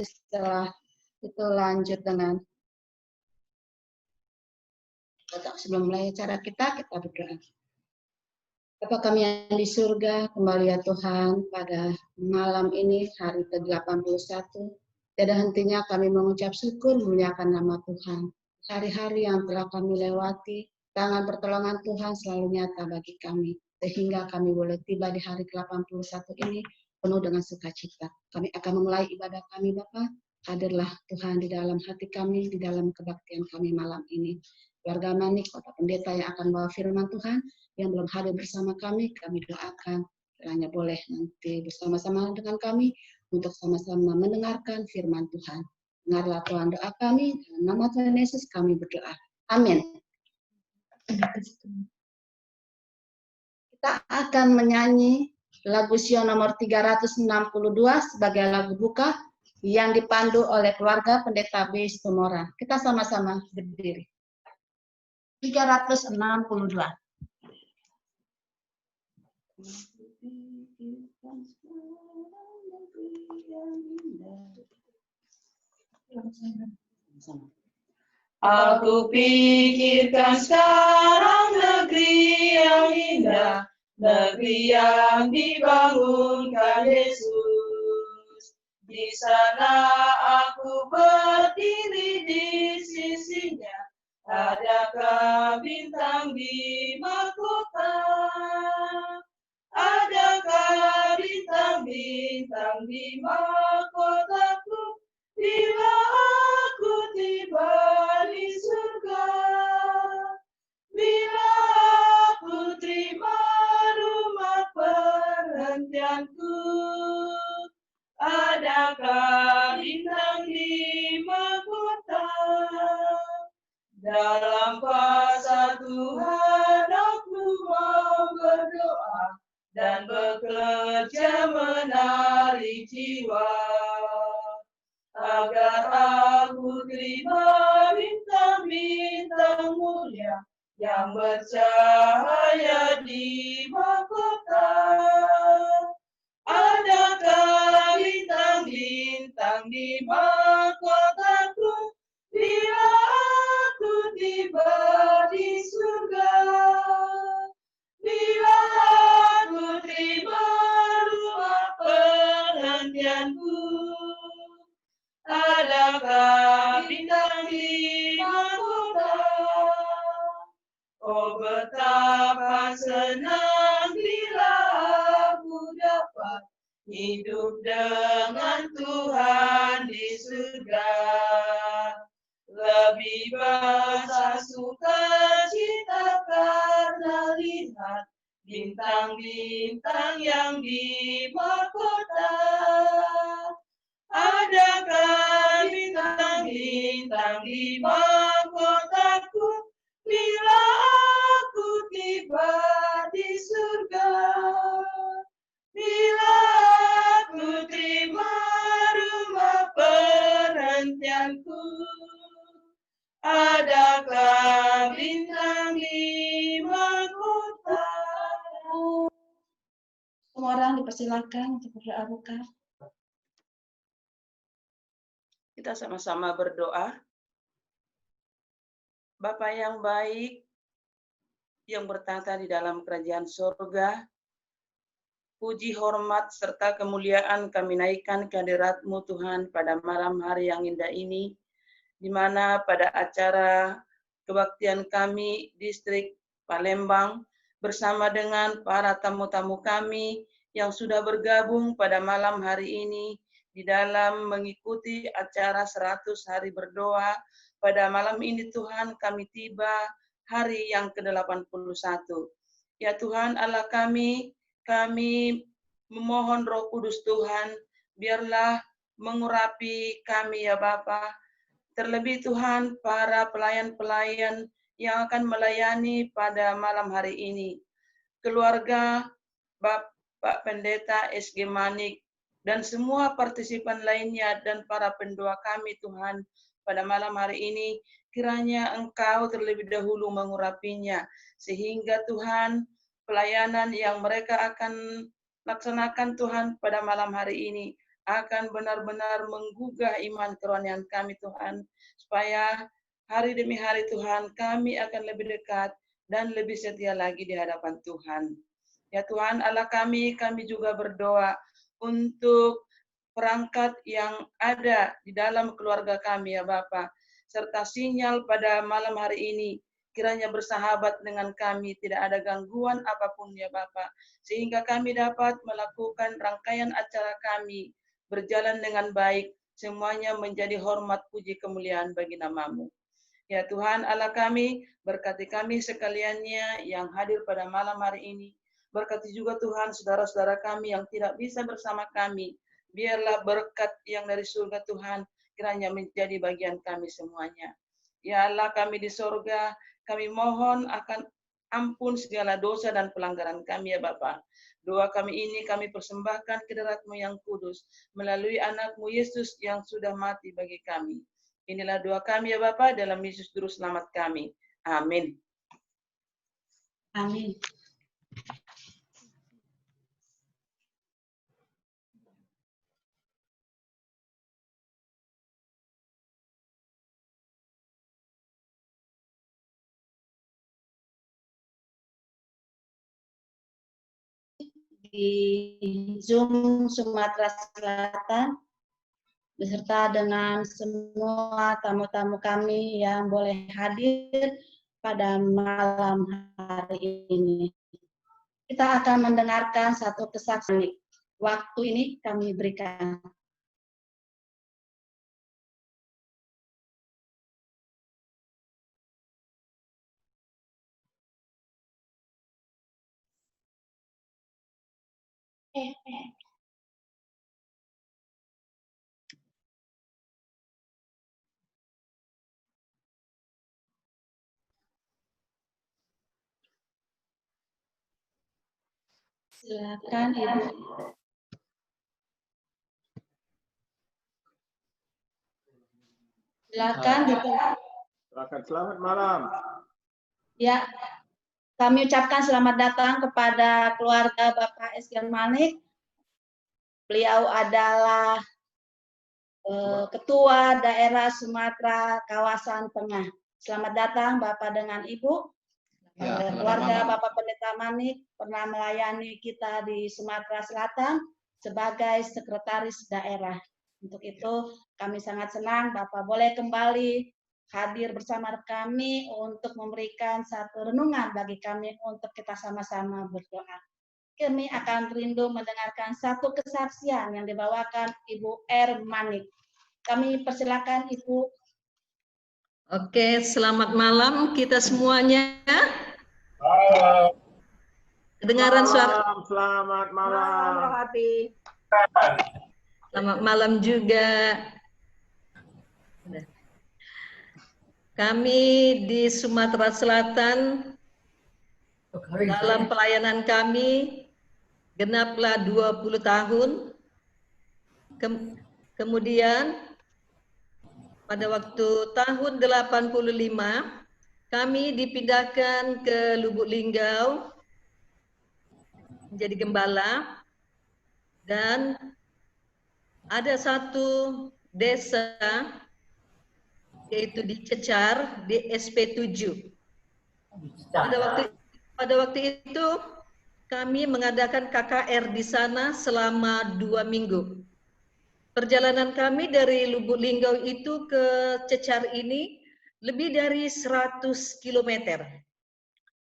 setelah itu lanjut dengan sebelum mulai acara kita berdoa. Bapa kami yang di surga, kembali ya Tuhan pada malam ini, hari ke-81. Tiada hentinya kami mengucap syukur memuliakan nama Tuhan. Hari-hari yang telah kami lewati, tangan pertolongan Tuhan selalu nyata bagi kami. Sehingga kami boleh tiba di hari ke-81 ini penuh dengan sukacita. Kami akan memulai ibadah kami Bapa. Hadirlah Tuhan di dalam hati kami, di dalam kebaktian kami malam ini. Keluarga Manik, Bapak Pendeta yang akan bawa firman Tuhan, yang belum hadir bersama kami doakan kiranya boleh nanti bersama-sama dengan kami untuk sama-sama mendengarkan firman Tuhan. Dengarlah Tuhan doa kami, dalam nama Tuhan Yesus kami berdoa. Amin. Kita akan menyanyi lagu Sio nomor 362 sebagai lagu buka yang dipandu oleh keluarga Pendeta B. Stumora. Kita sama-sama berdiri. 362. Aku pikirkan sekarang negeri yang indah, negeri yang dibangunkan Yesus. Di sana aku berdiri di sisinya, adakah bintang di mahkota? Adakah bintang-bintang di mahkotaku bila aku tiba di surga? Bila aku terima rumah perhentianku, adakah bintang di mahkota? Dalam kuasa Tuhan aku mau berdoa dan bekerja menarik jiwa, agar aku terima bintang-bintang mulia yang bercahaya di mahkota. Adakah bintang-bintang di mahkotaku bila aku tiba di surga? Bila aku terima rumah perhentianku, adakah bintang di mahkota? Oh betapa senang bila aku dapat hidup dengan Tuhan di surga. Lebih besar sukacita karena lihat bintang-bintang yang di mahkota. Adakah bintang-bintang di mahkotaku bila aku tiba di surga? Bila aku terima rumah perhentianku, adakah bintang di mahkota? Semua orang dipersilakan untuk berdoa buka. Kita sama-sama berdoa. Bapa yang baik, yang bertata di dalam kerajaan surga, puji, hormat, serta kemuliaan kami naikkan ke hadirat-Mu Tuhan pada malam hari yang indah ini, di mana pada acara kebaktian kami distrik Palembang bersama dengan para tamu-tamu kami yang sudah bergabung pada malam hari ini di dalam mengikuti acara 100 hari berdoa. Pada malam ini Tuhan kami tiba hari yang ke-81. Ya Tuhan Allah kami memohon Roh Kudus Tuhan, biarlah mengurapi kami ya Bapa. Terlebih Tuhan para pelayan-pelayan yang akan melayani pada malam hari ini. Keluarga Bapak Pendeta SG Manik dan semua partisipan lainnya dan para pendoa kami Tuhan pada malam hari ini, kiranya Engkau terlebih dahulu mengurapinya, sehingga Tuhan pelayanan yang mereka akan laksanakan Tuhan pada malam hari ini akan benar-benar menggugah iman kerohanian kami Tuhan, supaya hari demi hari Tuhan kami akan lebih dekat dan lebih setia lagi di hadapan Tuhan. Ya Tuhan Allah kami juga berdoa untuk perangkat yang ada di dalam keluarga kami ya Bapa, serta sinyal pada malam hari ini kiranya bersahabat dengan kami, tidak ada gangguan apapun ya Bapa, sehingga kami dapat melakukan rangkaian acara kami berjalan dengan baik, semuanya menjadi hormat puji kemuliaan bagi nama-Mu. Ya Tuhan Allah kami, berkati kami sekaliannya yang hadir pada malam hari ini. Berkati juga Tuhan saudara-saudara kami yang tidak bisa bersama kami. Biarlah berkat yang dari surga Tuhan kiranya menjadi bagian kami semuanya. Ya Allah kami di surga, kami mohon akan ampun segala dosa dan pelanggaran kami ya Bapa. Doa kami ini kami persembahkan ke hadirat-Mu yang kudus melalui anak-Mu Yesus yang sudah mati bagi kami. Inilah doa kami ya Bapa dalam Yesus Juru Selamat kami. Amin. Amin. Di Zoom Sumatera Selatan beserta dengan semua tamu-tamu kami yang boleh hadir pada malam hari ini. Kita akan mendengarkan satu kesaksian. Waktu ini kami berikan. Silakan Ibu. Silakan Silakan. Selamat malam. Ya, kami ucapkan selamat datang kepada keluarga Bapak Eskian Manik. Beliau adalah Ketua Daerah Sumatera Kawasan Tengah. Selamat datang Bapak dengan Ibu. Ya, keluarga Bapak Pendeta Manik pernah melayani kita di Sumatera Selatan sebagai sekretaris daerah. Untuk itu kami sangat senang Bapak boleh kembali hadir bersama kami untuk memberikan satu renungan bagi kami untuk kita sama-sama berdoa. Kami akan rindu mendengarkan satu kesaksian yang dibawakan Ibu R. Manik. Kami persilakan Ibu. Oke, selamat malam kita semuanya. Kedengaran suara? Selamat malam. Selamat malam juga. Kami di Sumatera Selatan dalam pelayanan kami genaplah 20 tahun. Kemudian pada waktu tahun 85 kami dipindahkan ke Lubuk Linggau menjadi gembala, dan ada satu desa yaitu di Cecar di SP7. Pada waktu itu kami mengadakan KKR di sana selama 2 minggu. Perjalanan kami dari Lubuk Linggau itu ke Cecar ini lebih dari 100 km.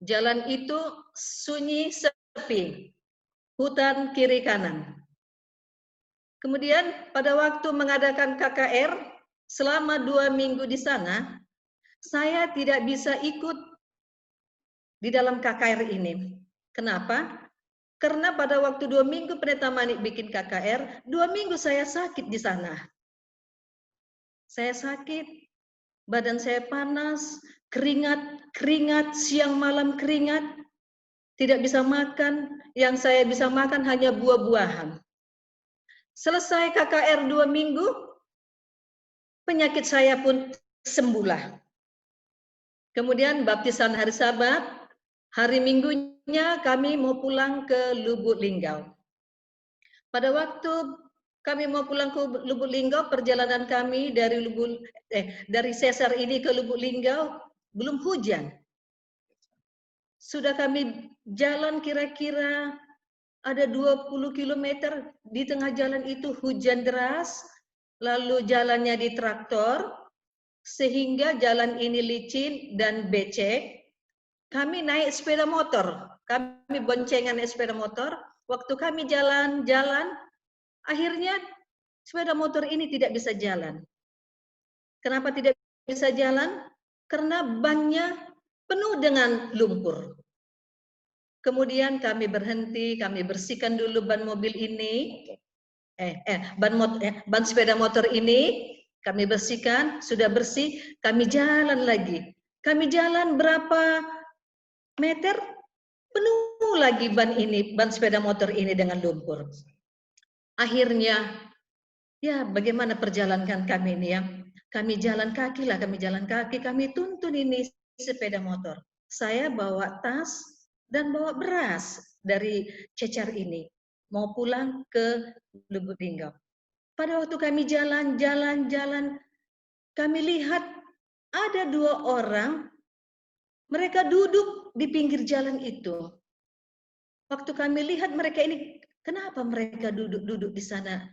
Jalan itu sunyi sepi, hutan kiri kanan. Kemudian pada waktu mengadakan KKR selama 2 minggu di sana, saya tidak bisa ikut di dalam KKR ini. Kenapa? Karena pada waktu 2 minggu Pendeta Manik bikin KKR, 2 minggu saya sakit di sana. Saya sakit, badan saya panas, keringat, siang malam keringat, tidak bisa makan, yang saya bisa makan hanya buah-buahan. Selesai KKR 2 minggu, penyakit saya pun sembuhlah. Kemudian baptisan hari Sabat, hari Minggunya kami mau pulang ke Lubuk Linggau. Pada waktu kami mau pulang ke Lubuk Linggau, perjalanan kami dari dari Sesar ini ke Lubuk Linggau belum hujan. Sudah kami jalan kira-kira ada 20 km, di tengah jalan itu hujan deras, lalu jalannya di traktor, sehingga jalan ini licin dan becek. Kami naik sepeda motor, kami boncengan naik sepeda motor. Waktu kami jalan-jalan, akhirnya sepeda motor ini tidak bisa jalan. Kenapa tidak bisa jalan? Karena bannya penuh dengan lumpur. Kemudian kami berhenti, kami bersihkan dulu ban mobil ini, ban sepeda motor ini, kami bersihkan, sudah bersih, kami jalan lagi. Kami jalan berapa meter, penuh lagi ban sepeda motor ini dengan lumpur. Akhirnya, ya bagaimana perjalanan kami ini ya? Kami jalan kaki lah, kami tuntun ini sepeda motor. Saya bawa tas dan bawa beras dari Cecar ini, mau pulang ke Lubuk Linggau. Pada waktu kami jalan, kami lihat ada 2 orang, mereka duduk di pinggir jalan itu. Waktu kami lihat mereka ini, kenapa mereka duduk di sana?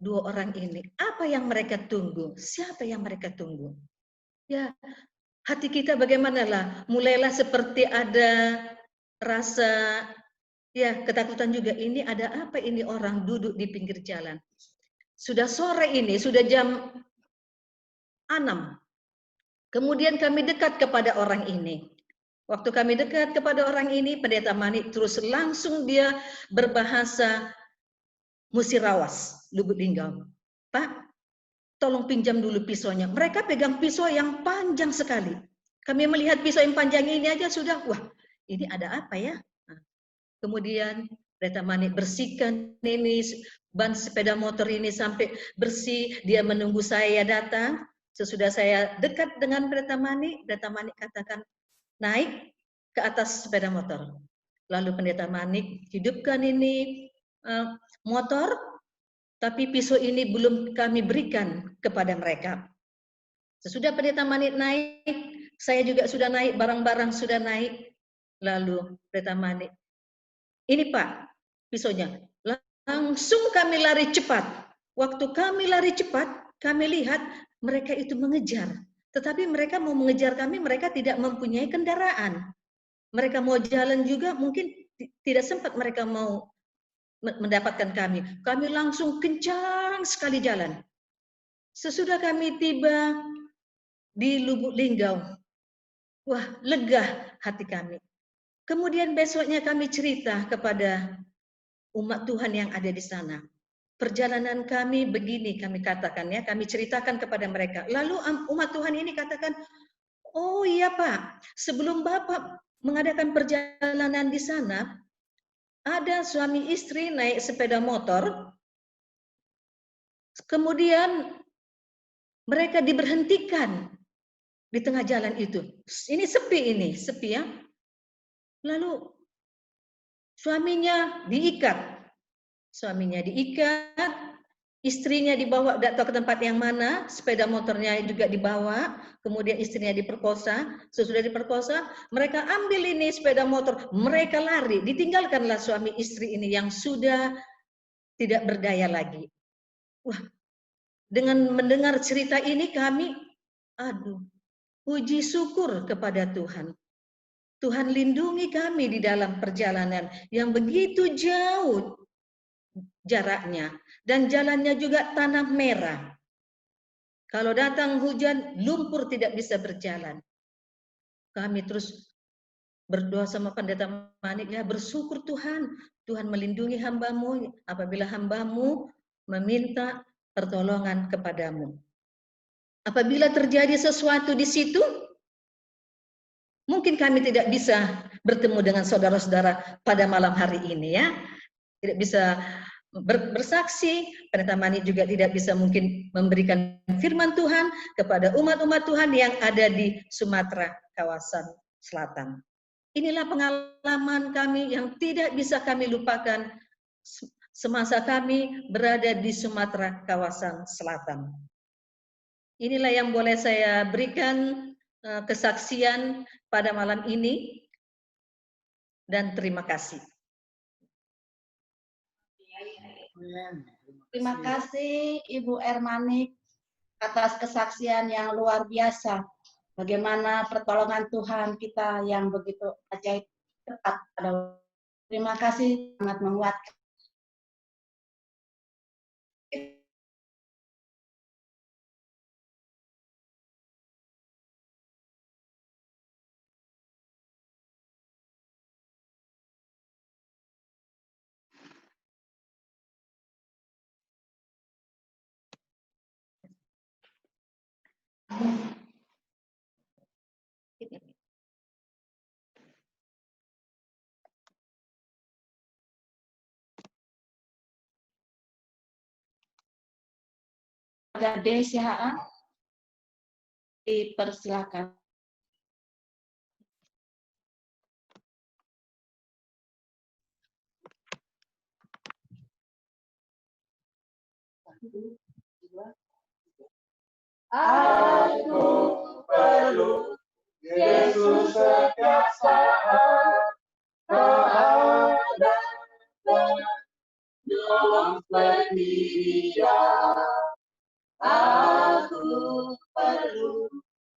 2 orang ini, apa yang mereka tunggu? Siapa yang mereka tunggu? Ya, hati kita bagaimanalah, mulailah seperti ada rasa ya ketakutan juga. Ini ada apa ini orang duduk di pinggir jalan? Sudah sore ini, sudah jam 6. Kemudian kami dekat kepada orang ini. Waktu kami dekat kepada orang ini, Pendeta Mani terus langsung dia berbahasa Musirawas, Lubuk Linggau. Pak, tolong pinjam dulu pisaunya. Mereka pegang pisau yang panjang sekali. Kami melihat pisau yang panjang ini aja sudah, wah ini ada apa ya? Nah, kemudian Pendeta Mani bersihkan ini ban sepeda motor ini sampai bersih. Dia menunggu saya datang. Sesudah saya dekat dengan Pendeta Mani katakan naik ke atas sepeda motor. Lalu Pendeta Mani hidupkan ini motor, tapi pisau ini belum kami berikan kepada mereka. Sesudah Pendeta Mani naik, saya juga sudah naik, barang-barang sudah naik. Lalu Pendeta Mani, ini Pak, pisaunya. Langsung kami lari cepat. Waktu kami lari cepat, kami lihat mereka itu mengejar. Tetapi mereka mau mengejar kami, mereka tidak mempunyai kendaraan. Mereka mau jalan juga, mungkin tidak sempat mereka mau mendapatkan kami. Kami langsung kencang sekali jalan. Sesudah kami tiba di Lubuk Linggau, wah lega hati kami. Kemudian besoknya kami cerita kepada umat Tuhan yang ada di sana. Perjalanan kami begini, kami katakan ya, kami ceritakan kepada mereka. Lalu umat Tuhan ini katakan, oh iya Pak, sebelum Bapak mengadakan perjalanan di sana, ada suami istri naik sepeda motor, kemudian mereka diberhentikan di tengah jalan itu. Ini sepi ya. Lalu suaminya diikat, istrinya dibawa tidak tahu ke tempat yang mana, sepeda motornya juga dibawa, kemudian istrinya diperkosa. Sesudah diperkosa, mereka ambil ini sepeda motor, mereka lari, ditinggalkanlah suami istri ini yang sudah tidak berdaya lagi. Wah, dengan mendengar cerita ini kami, puji syukur kepada Tuhan. Tuhan lindungi kami di dalam perjalanan yang begitu jauh jaraknya, dan jalannya juga tanah merah. Kalau datang hujan, lumpur tidak bisa berjalan. Kami terus berdoa sama Pendeta Manik, ya bersyukur Tuhan melindungi hambamu apabila hambamu meminta pertolongan kepadamu. Apabila terjadi sesuatu di situ, mungkin kami tidak bisa bertemu dengan saudara-saudara pada malam hari ini ya. Tidak bisa bersaksi, Pendeta Mani juga tidak bisa mungkin memberikan firman Tuhan kepada umat-umat Tuhan yang ada di Sumatera kawasan selatan. Inilah pengalaman kami yang tidak bisa kami lupakan semasa kami berada di Sumatera kawasan selatan. Inilah yang boleh saya berikan kesaksian pada malam ini, dan terima kasih. Terima kasih Ibu Ermanik atas kesaksian yang luar biasa. Bagaimana pertolongan Tuhan kita yang begitu ajaib tepat pada. Terima kasih, sangat menguatkan. Ada DCHA, dipersilakan. Aku perlu Yesus setiap saat, tak ada penolong seperti Dia. Aku perlu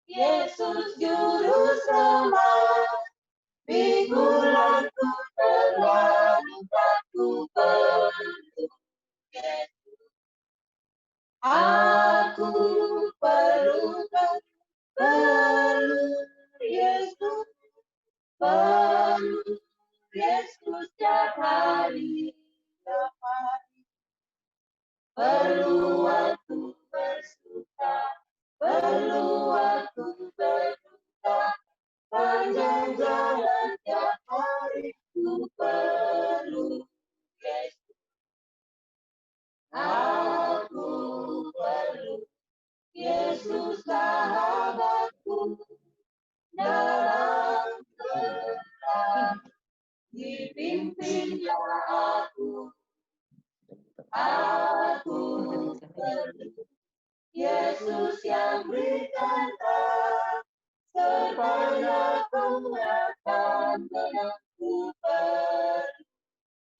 Yesus juru selamat, pikulanku terlalu aku perlu Yesus. Aku perlu Yesus, perlu Yesus setiap hari, perlu aku bersuka, perlu aku berduka, panjang jalan tiap hari ku perlu Yesus. Aku perlu Yesus sahabatku, dalam gelap dipimpinnya aku. Aku perlu Yesus yang berikan terang, sertanya penguatan menangku perlu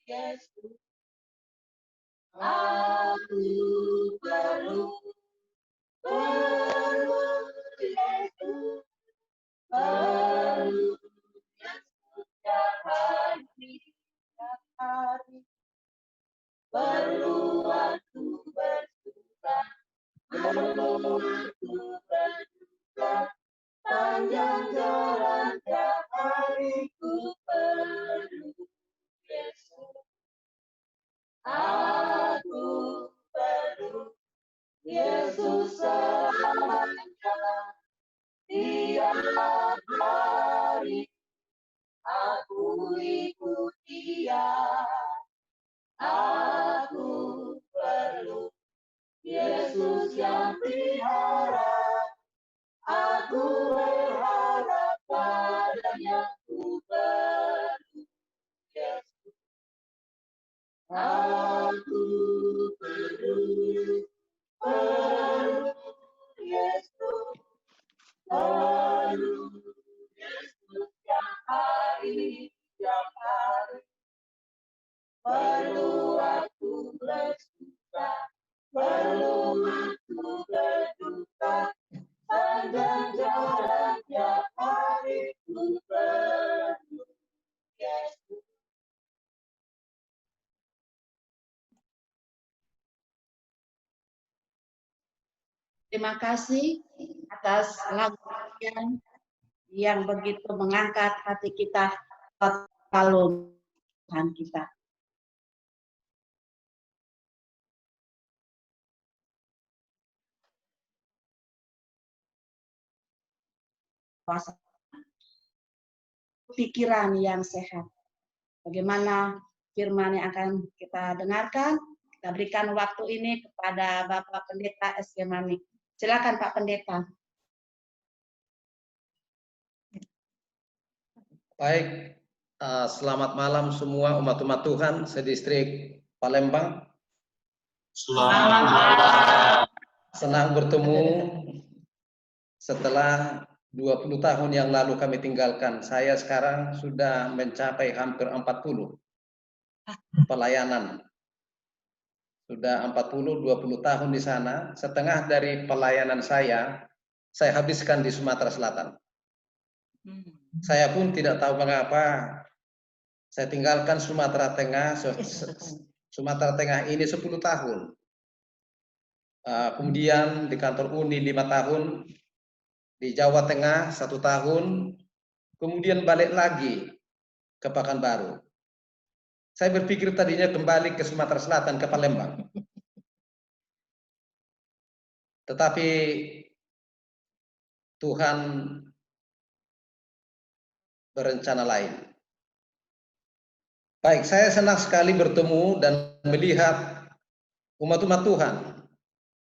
Yesus. Aku perlu Yesus, perlu Yesus setiap hari, perlu aku bersuka, perlu aku berduka, panjang jalan tiap hari ku perlu Yesus. Aku perlu Yesus selamanya, tiap hari aku ikut Dia. Aku perlu Yesus yang pelihara, aku berharap padanya, ku perlu Yesus. Aku perlu Yesus, perlu Yesus tiap hari, perlu aku bersuka, perlu aku berduka, panjang jalan tiap hari ku perlu Yesus. Terima kasih atas lagu yang begitu mengangkat hati kita kalau Tuhan kita. Pikiran yang sehat. Bagaimana firman yang akan kita dengarkan? Kita berikan waktu ini kepada Bapak Pendeta SG Manik. Silakan Pak Pendeta. Baik, selamat malam semua umat-umat Tuhan sedistrik Palembang. Selamat malam. Senang bertemu setelah 20 tahun yang lalu kami tinggalkan. Saya sekarang sudah mencapai hampir 40 pelayanan. Sudah 20 tahun di sana. Setengah dari pelayanan saya habiskan di Sumatera Selatan. Saya pun tidak tahu mengapa saya tinggalkan Sumatera Tengah. Sumatera Tengah ini 10 tahun. Kemudian di kantor Uni 5 tahun, di Jawa Tengah 1 tahun, kemudian balik lagi ke Pekanbaru. Saya berpikir tadinya kembali ke Sumatera Selatan, ke Palembang. Tetapi Tuhan berencana lain. Baik, saya senang sekali bertemu dan melihat umat-umat Tuhan.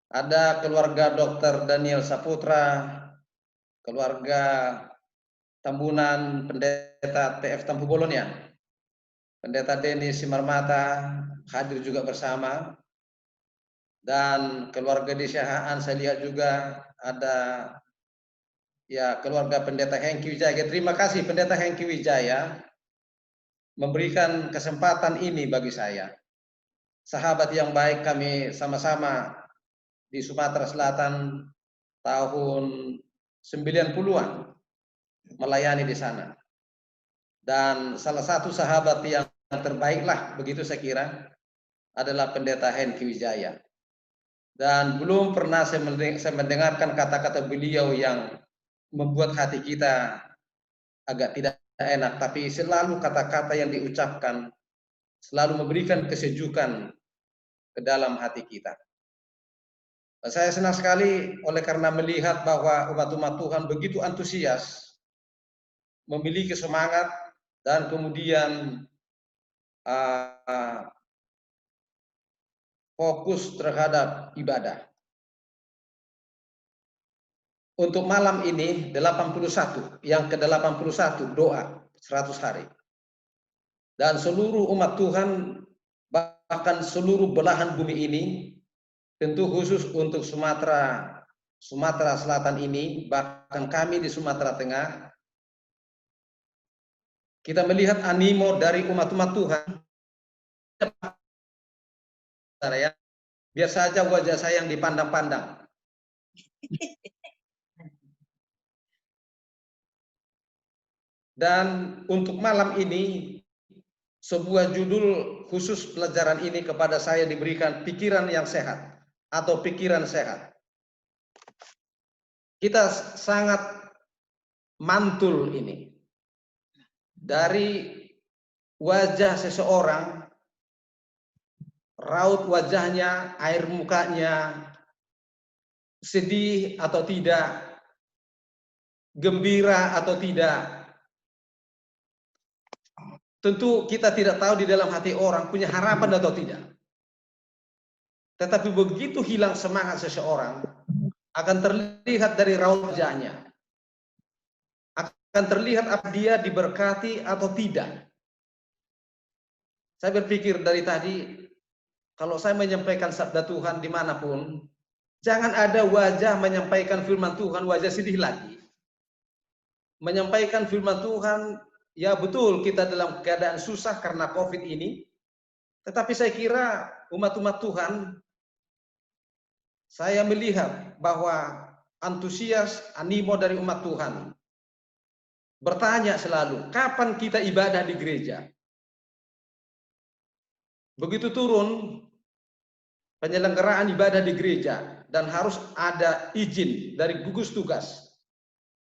Ada keluarga Dr. Daniel Saputra, keluarga Tambunan, Pendeta TF Tampu Bolon ya. Pendeta Denny Simarmata hadir juga bersama. Dan keluarga di Syahaan saya lihat juga ada ya keluarga Pendeta Hengki Wijaya. Terima kasih Pendeta Hengki Wijaya memberikan kesempatan ini bagi saya. Sahabat yang baik, kami sama-sama di Sumatera Selatan tahun 90-an melayani di sana. Dan salah satu sahabat yang terbaiklah, begitu saya kira, adalah Pendeta Hengki Wijaya. Dan belum pernah saya mendengarkan kata-kata beliau yang membuat hati kita agak tidak enak, tapi selalu kata-kata yang diucapkan selalu memberikan kesejukan ke dalam hati kita. Saya senang sekali oleh karena melihat bahwa umat-umat Tuhan begitu antusias, memiliki semangat, dan kemudian fokus terhadap ibadah. Untuk malam ini 81, yang ke-81 doa 100 hari. Dan seluruh umat Tuhan, bahkan seluruh belahan bumi ini, tentu khusus untuk Sumatera Selatan ini, bahkan kami di Sumatera Tengah, kita melihat animo dari umat-umat Tuhan. Biar saja wajah saya yang dipandang-pandang. Dan untuk malam ini, sebuah judul khusus pelajaran ini kepada saya diberikan pikiran yang sehat atau pikiran sehat. Kita sangat mantul ini dari wajah seseorang, raut wajahnya, air mukanya, sedih atau tidak, gembira atau tidak. Tentu kita tidak tahu di dalam hati orang punya harapan atau tidak. Tetapi begitu hilang semangat seseorang, akan terlihat dari raut wajahnya. Akan terlihat apakah dia diberkati atau tidak. Saya berpikir dari tadi, kalau saya menyampaikan sabda Tuhan dimanapun, jangan ada wajah menyampaikan firman Tuhan, wajah sedih lagi. Menyampaikan firman Tuhan, ya betul kita dalam keadaan susah karena COVID ini, tetapi saya kira umat-umat Tuhan, saya melihat bahwa antusias, animo dari umat Tuhan bertanya selalu, kapan kita ibadah di gereja? Begitu turun penyelenggaraan ibadah di gereja dan harus ada izin dari gugus tugas.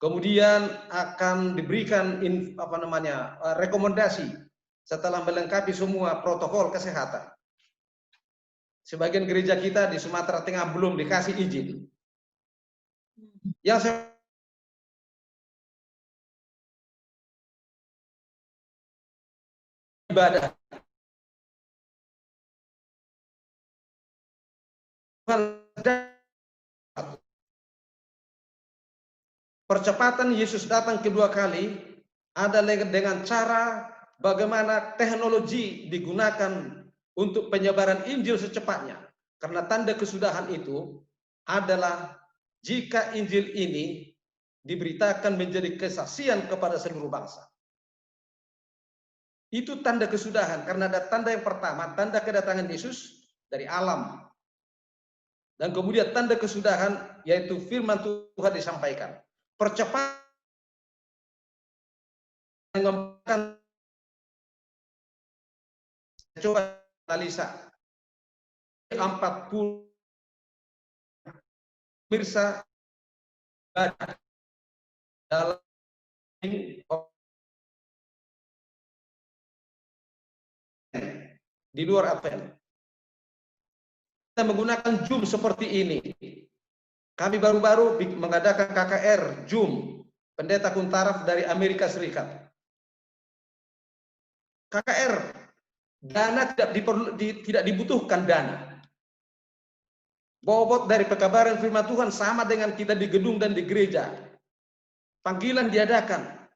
Kemudian akan diberikan rekomendasi setelah melengkapi semua protokol kesehatan. Sebagian gereja kita di Sumatera Tengah belum dikasih izin. Yang saya ibadah percepatan Yesus datang kedua kali ada dengan cara bagaimana teknologi digunakan untuk penyebaran Injil secepatnya. Karena tanda kesudahan itu adalah jika Injil ini diberitakan menjadi kesaksian kepada seluruh bangsa. Itu tanda kesudahan, karena ada tanda yang pertama, tanda kedatangan Yesus dari alam. Dan kemudian tanda kesudahan, yaitu firman Tuhan disampaikan. Percepatan mengembangkan, coba analisa 40 pemirsa dalam di luar Advent. Kita menggunakan Zoom seperti ini. Kami baru-baru mengadakan KKR Zoom, Pendeta Kuntaraf dari Amerika Serikat. KKR, dana tidak dibutuhkan dana. Bobot dari pekabaran firman Tuhan sama dengan kita di gedung dan di gereja. Panggilan diadakan.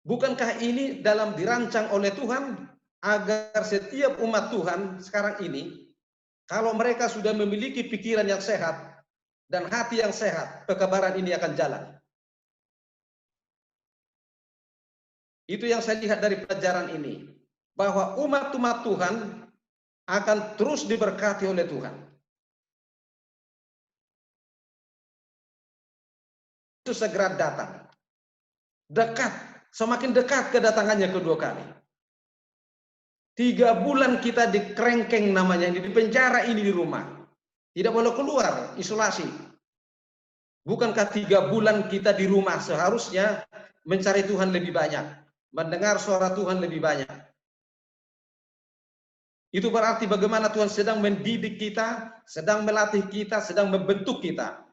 Bukankah ini dalam dirancang oleh Tuhan agar setiap umat Tuhan sekarang ini, kalau mereka sudah memiliki pikiran yang sehat dan hati yang sehat, pekabaran ini akan jalan. Itu yang saya lihat dari pelajaran ini, bahwa umat-umat Tuhan akan terus diberkati oleh Tuhan. Itu segera datang. Dekat, semakin dekat kedatangannya kedua kali. 3 bulan kita di kerengkeng namanya, di penjara ini di rumah. Tidak boleh keluar, isolasi. Bukankah 3 bulan kita di rumah seharusnya mencari Tuhan lebih banyak, mendengar suara Tuhan lebih banyak. Itu berarti bagaimana Tuhan sedang mendidik kita, sedang melatih kita, sedang membentuk kita.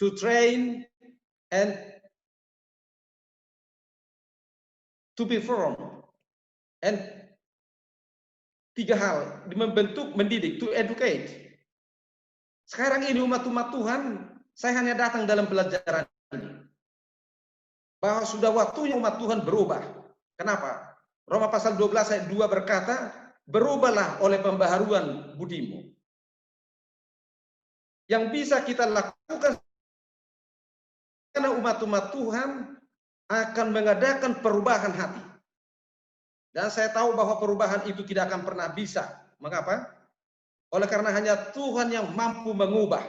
To train and to be firm. And 3 hal, membentuk, mendidik, to educate. Sekarang ini umat-umat Tuhan, saya hanya datang dalam pelajaran ini. Bahwa sudah waktunya umat Tuhan berubah. Kenapa? Roma pasal 12 ayat 2 berkata, berubahlah oleh pembaharuan budimu. Yang bisa kita lakukan karena umat-umat Tuhan akan mengadakan perubahan hati. Dan saya tahu bahwa perubahan itu tidak akan pernah bisa. Mengapa? Oleh karena hanya Tuhan yang mampu mengubah.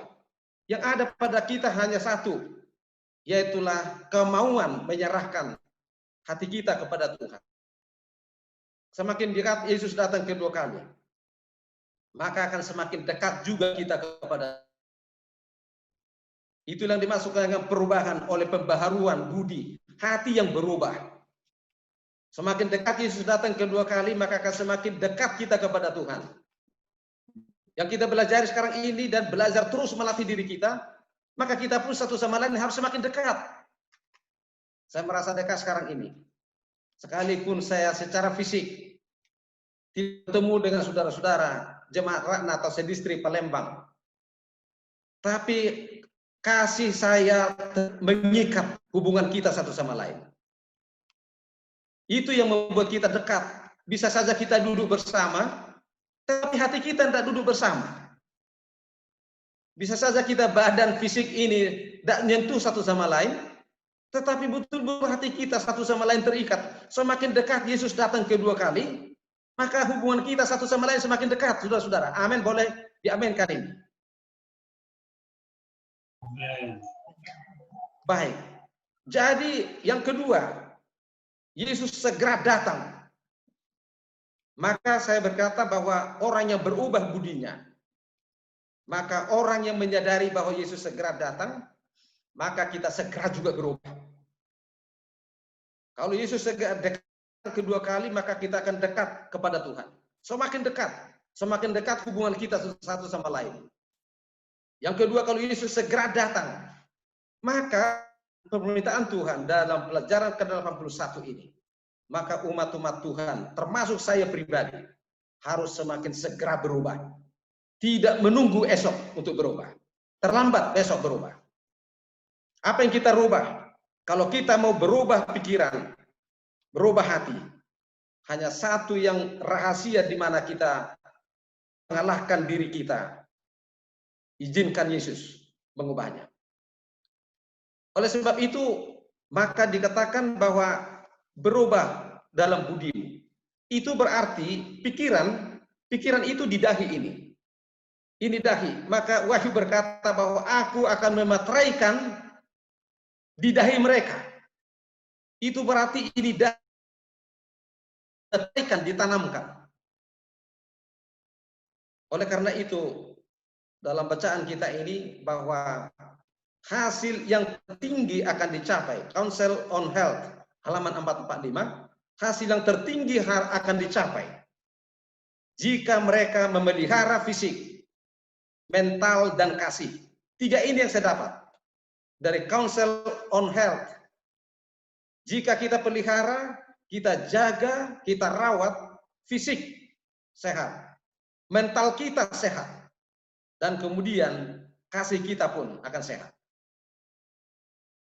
Yang ada pada kita hanya satu, yaitulah kemauan menyerahkan hati kita kepada Tuhan. Semakin dekat Yesus datang kedua kali, maka akan semakin dekat juga kita kepada. Itulah yang dimaksudkan dengan perubahan oleh pembaharuan budi, hati yang berubah. Semakin dekat Yesus datang kedua kali, maka akan semakin dekat kita kepada Tuhan. Yang kita belajar sekarang ini dan belajar terus melatih diri kita, maka kita pun satu sama lain harus semakin dekat. Saya merasa dekat sekarang ini. Sekalipun saya secara fisik tidak bertemu dengan saudara-saudara jemaat Ratna atau sedistri Palembang, tapi kasih saya mengikat hubungan kita satu sama lain. Itu yang membuat kita dekat. Bisa saja kita duduk bersama, tapi hati kita tidak duduk bersama. Bisa saja kita badan fisik ini tidak menyentuh satu sama lain, tetapi betul-betul hati kita satu sama lain terikat. Semakin dekat Yesus datang kedua kali, maka hubungan kita satu sama lain semakin dekat, saudara-saudara. Amin, boleh diaminkan ini. Baik. Jadi yang kedua, Yesus segera datang. Maka saya berkata bahwa orang yang berubah budinya, maka orang yang menyadari bahwa Yesus segera datang, maka kita segera juga berubah. Kalau Yesus segera dekat kedua kali, maka kita akan dekat kepada Tuhan. Semakin dekat hubungan kita satu sama lain. Yang kedua, kalau Yesus segera datang, maka permintaan Tuhan dalam pelajaran ke-81 ini, maka umat-umat Tuhan, termasuk saya pribadi, harus semakin segera berubah. Tidak menunggu esok untuk berubah. Terlambat besok berubah. Apa yang kita rubah? Kalau kita mau berubah pikiran, berubah hati, hanya satu yang rahasia di mana kita mengalahkan diri kita. Izinkan Yesus mengubahnya. Oleh sebab itu, maka dikatakan bahwa berubah dalam budimu. Itu berarti pikiran itu di dahi ini. Ini dahi. Maka Wahyu berkata bahwa aku akan memateraikan di dahi mereka. Itu berarti ini dahi ditanamkan. Oleh karena itu, dalam bacaan kita ini bahwa hasil yang tertinggi akan dicapai. Council on Health, halaman 445, hasil yang tertinggi akan dicapai jika mereka memelihara fisik, mental, dan kasih. 3 ini yang saya dapat dari Council on Health. Jika kita pelihara, kita jaga, kita rawat, fisik sehat, mental kita sehat, dan kemudian kasih kita pun akan sehat.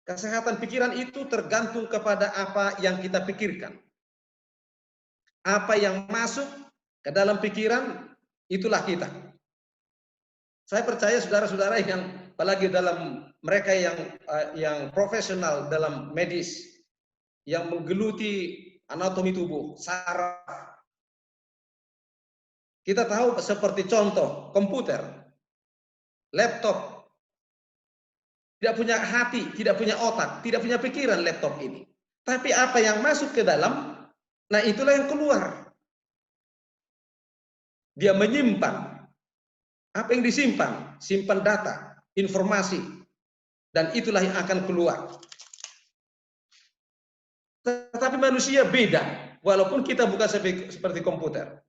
Kesehatan pikiran itu tergantung kepada apa yang kita pikirkan. Apa yang masuk ke dalam pikiran, itulah kita. Saya percaya saudara-saudara yang apalagi dalam mereka yang profesional dalam medis, yang menggeluti anatomi tubuh, saraf. Kita tahu seperti contoh komputer, laptop, tidak punya hati, tidak punya otak, tidak punya pikiran laptop ini. Tapi apa yang masuk ke dalam, nah itulah yang keluar. Dia menyimpan. Apa yang disimpan? Simpan data, informasi. Dan itulah yang akan keluar. Tetapi manusia beda. Walaupun kita bukan seperti komputer.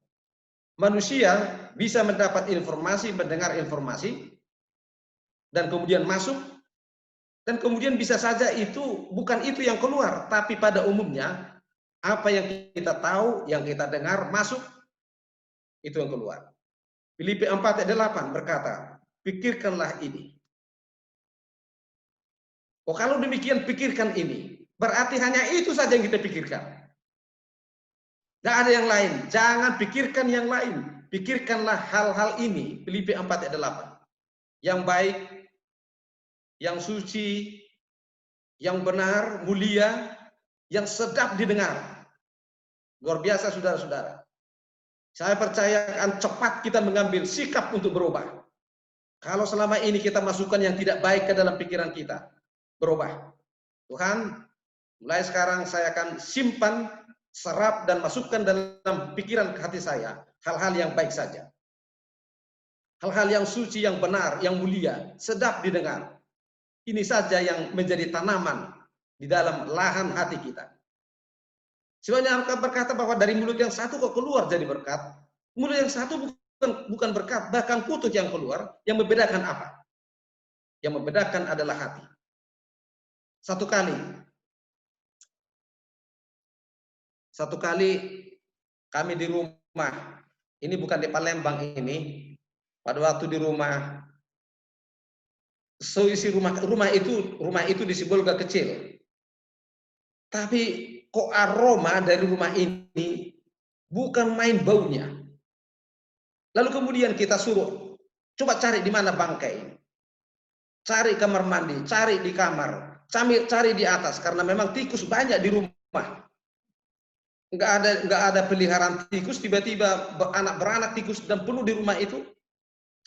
Manusia bisa mendapat informasi, mendengar informasi, dan kemudian masuk, dan kemudian bisa saja itu bukan itu yang keluar, tapi pada umumnya apa yang kita tahu, yang kita dengar masuk, itu yang keluar. Filipi 4 ayat 8 berkata, pikirkanlah ini. Oh, kalau demikian pikirkan ini, berarti hanya itu saja yang kita pikirkan. Tidak ada yang lain. Jangan pikirkan yang lain. Pikirkanlah hal-hal ini. Filipi 4 ayat 8. Yang baik, yang suci, yang benar, mulia, yang sedap didengar. Luar biasa saudara-saudara. Saya percaya akan cepat kita mengambil sikap untuk berubah. Kalau selama ini kita masukkan yang tidak baik ke dalam pikiran kita, berubah. Tuhan, mulai sekarang saya akan simpan, serap, dan masukkan dalam pikiran hati saya hal-hal yang baik saja. Hal-hal yang suci, yang benar, yang mulia, sedap didengar. Ini saja yang menjadi tanaman di dalam lahan hati kita. Sebenarnya Alkitab berkata bahwa dari mulut yang satu kok keluar jadi berkat. Mulut yang satu bukan berkat, bahkan kutuk yang keluar. Yang membedakan apa? Yang membedakan adalah hati. Satu kali kami di rumah, ini bukan di Palembang ini, pada waktu di rumah, seisi rumah itu di Sibolga kecil. Tapi kok aroma dari rumah ini bukan main baunya. Lalu kemudian kita suruh, coba cari di mana bangkai. Cari kamar mandi, cari di kamar, cari di atas, karena memang tikus banyak di rumah. Nggak ada peliharaan tikus, tiba-tiba beranak tikus dan penuh di rumah itu.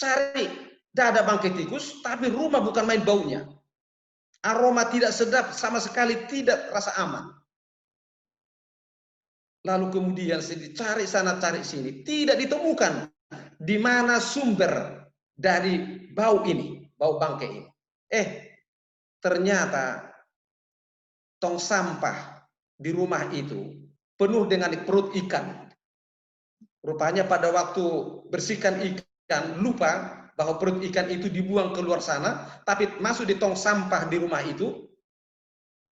Cari, tidak ada bangkai tikus, tapi rumah bukan main baunya. Aroma tidak sedap, sama sekali tidak rasa aman. Lalu kemudian dicari sana, cari sini, tidak ditemukan di mana sumber dari bau ini, bau bangkai ini. Ternyata tong sampah di rumah itu penuh dengan perut ikan. Rupanya pada waktu bersihkan ikan, lupa bahwa perut ikan itu dibuang keluar sana, tapi masuk di tong sampah di rumah itu,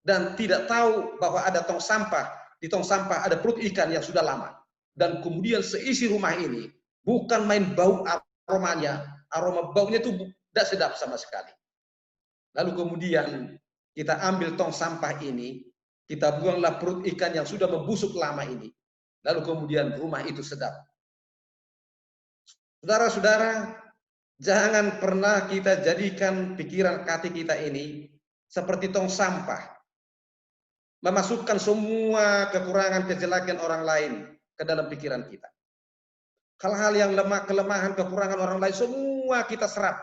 dan tidak tahu bahwa ada tong sampah. Di tong sampah ada perut ikan yang sudah lama. Dan kemudian seisi rumah ini, bukan main bau aromanya, aroma baunya itu tidak sedap sama sekali. Lalu kemudian kita ambil tong sampah ini, kita buanglah perut ikan yang sudah membusuk lama ini. lalu kemudian rumah itu sedap. Saudara-saudara, jangan pernah kita jadikan pikiran hati kita ini seperti tong sampah, memasukkan semua kekurangan, kejelekan orang lain ke dalam pikiran kita. Hal-hal yang lemah, kelemahan, kekurangan orang lain, semua kita serap,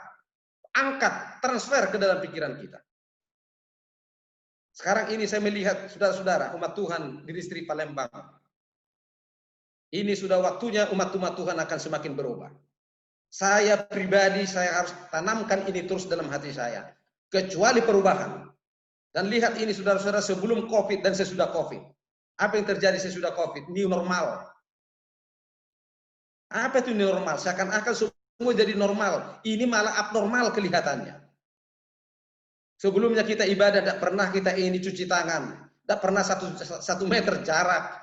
angkat, transfer ke dalam pikiran kita. Sekarang ini saya melihat saudara-saudara, umat Tuhan di distrik Palembang. Ini sudah waktunya umat-umat Tuhan akan semakin berubah. Saya pribadi, saya harus tanamkan ini terus dalam hati saya. Kecuali perubahan. Dan lihat ini saudara-saudara, sebelum COVID dan sesudah COVID. Apa yang terjadi sesudah COVID? New normal. Apa itu new normal? Seakan-akan semua jadi normal. Ini malah abnormal kelihatannya. Sebelumnya kita ibadah, tidak pernah kita ini cuci tangan. Tidak pernah satu meter jarak.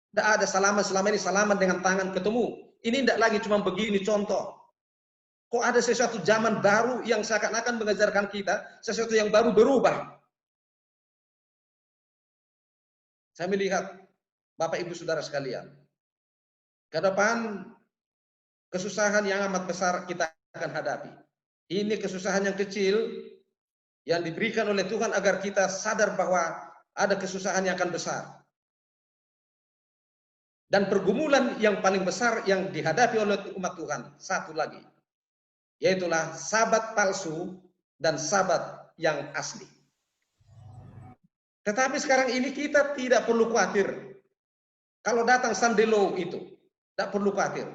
Tidak ada salaman, selama ini salaman dengan tangan ketemu. Ini tidak lagi cuma begini contoh. Kok ada sesuatu zaman baru yang seakan-akan mengajarkan kita sesuatu yang baru berubah. Saya melihat Bapak Ibu Saudara sekalian, ke depan kesusahan yang amat besar kita akan hadapi. Ini kesusahan yang kecil yang diberikan oleh Tuhan agar kita sadar bahwa ada kesusahan yang akan besar. Dan pergumulan yang paling besar yang dihadapi oleh umat Tuhan, satu lagi, yaitulah sahabat palsu dan sahabat yang asli. Tetapi sekarang ini kita tidak perlu khawatir. Kalau datang Sandelo itu, tidak perlu khawatir.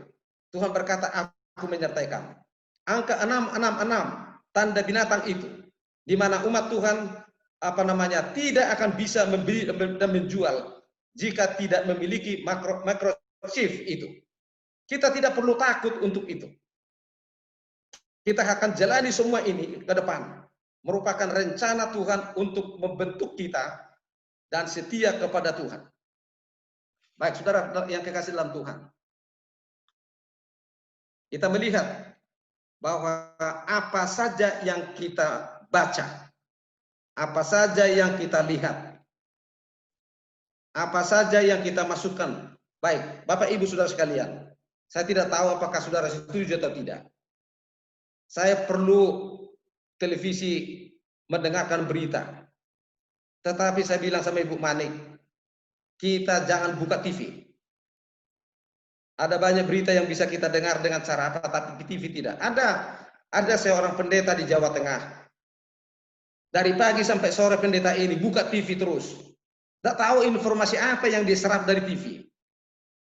Tuhan berkata, aku menyertai kamu. Angka 666, tanda binatang itu, di mana umat Tuhan tidak akan bisa membeli dan menjual jika tidak memiliki microchip itu. Kita tidak perlu takut untuk itu. Kita akan jalani semua ini ke depan. Merupakan rencana Tuhan untuk membentuk kita dan setia kepada Tuhan. Baik, saudara yang kekasih dalam Tuhan. Kita melihat bahwa apa saja yang kita baca, apa saja yang kita lihat, apa saja yang kita masukkan. Baik, Bapak Ibu Saudara sekalian, saya tidak tahu apakah saudara setuju atau tidak. Saya perlu televisi mendengarkan berita. Tetapi saya bilang sama Ibu Manik, kita jangan buka TV. Ada banyak berita yang bisa kita dengar dengan cara apa, tapi TV tidak. Ada seorang pendeta di Jawa Tengah. Dari pagi sampai sore pendeta ini buka TV terus. Tidak tahu informasi apa yang diserap dari TV.